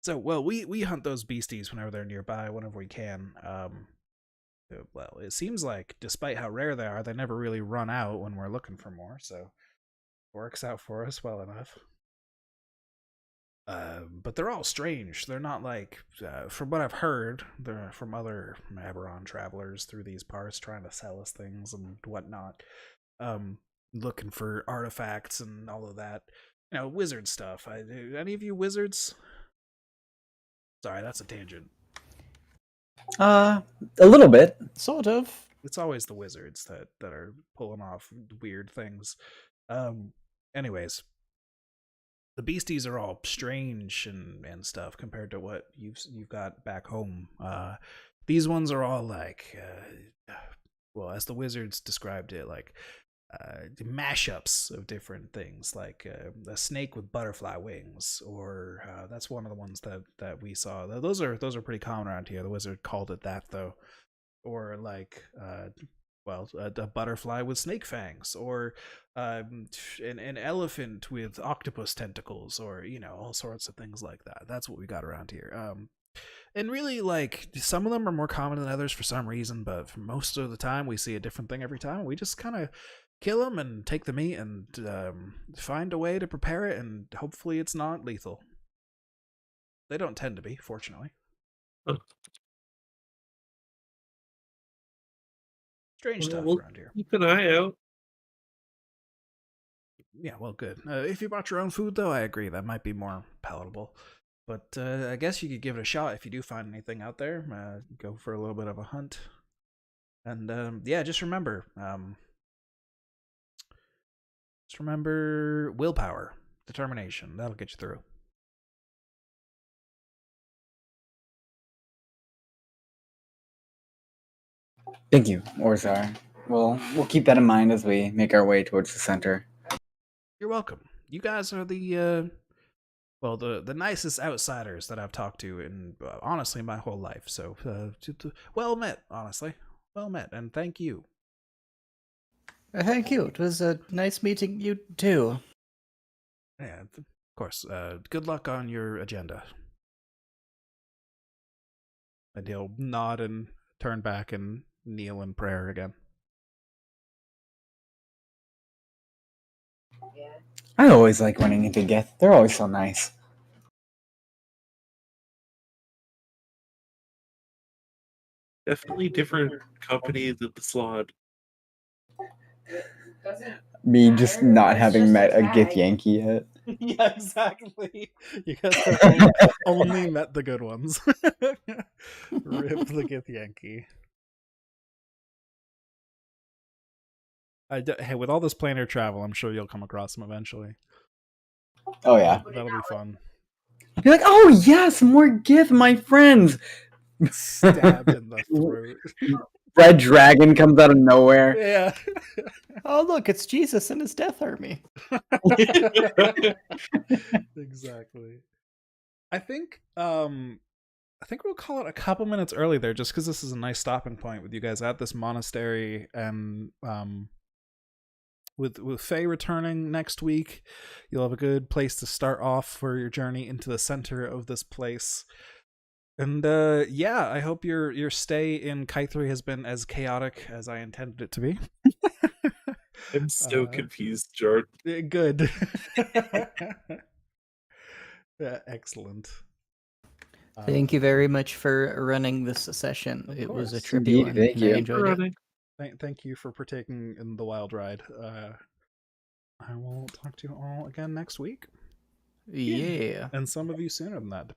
So well, we hunt those beasties whenever they're nearby, whenever we can. Well, it seems like despite how rare they are, they never really run out when we're looking for more, so it works out for us well enough. But they're all strange. They're not like, from what I've heard, they're from other Eberron travelers through these parts trying to sell us things and whatnot. Looking for artifacts and all of that. Wizard stuff. Any of you wizards? Sorry, that's a tangent. A little bit. Sort of. It's always the wizards that are pulling off weird things. Anyways, the beasties are all strange and stuff compared to what you've got back home. These ones are all like, well, as the wizards described it, like mashups of different things, like a snake with butterfly wings, or that's one of the ones that we saw. Those are pretty common around here. The wizard called it that though, or like a butterfly with snake fangs, or an elephant with octopus tentacles, or all sorts of things like that. That's what we got around here. And really, like, some of them are more common than others for some reason, but for most of the time we see a different thing every time. We just kind of kill them and take the meat and find a way to prepare it, and hopefully it's not lethal. They don't tend to be, fortunately. Strange stuff around here. Keep an eye out. Yeah, well, good. If you brought your own food, though, I agree. That might be more palatable. But I guess you could give it a shot if you do find anything out there. Go for a little bit of a hunt. And yeah, just remember willpower, determination. That'll get you through. Thank you, Orzar. We'll keep that in mind as we make our way towards the center. You're welcome. You guys are the well, the nicest outsiders that I've talked to in honestly my whole life. So well met, honestly, well met, and thank you. Thank you. It was nice meeting you too. Yeah, of course. Good luck on your agenda. And he'll nod and turn back and kneel in prayer again. Yeah. I always like running into Geth. They're always so nice. Definitely different company than the Slod. Doesn't Me just matter, not it's having just met a a Gith tag. Yankee yet. Yeah, exactly. You guys have only met the good ones. Rip the Gith Yankee. Hey, with all this planar travel, I'm sure you'll come across him eventually. Oh yeah. That'll be fun. You're like, oh yes, more Gith, my friends. Stabbed in the throat. Red dragon comes out of nowhere. Yeah. Oh, look, it's Jesus and his death army. Exactly. I think we'll call it a couple minutes early there, just because this is a nice stopping point with you guys at this monastery, and with Faye returning next week, you'll have a good place to start off for your journey into the center of this place. And yeah, I hope your stay in Kaithri has been as chaotic as I intended it to be. I'm so confused, Jordan. Good. Excellent. Thank you very much for running this session. Of It was a course. trippy Indeed, one, thank and you. I enjoyed it. Running. Thank you for partaking in the wild ride. I will talk to you all again next week. Yeah. And some of you sooner than that,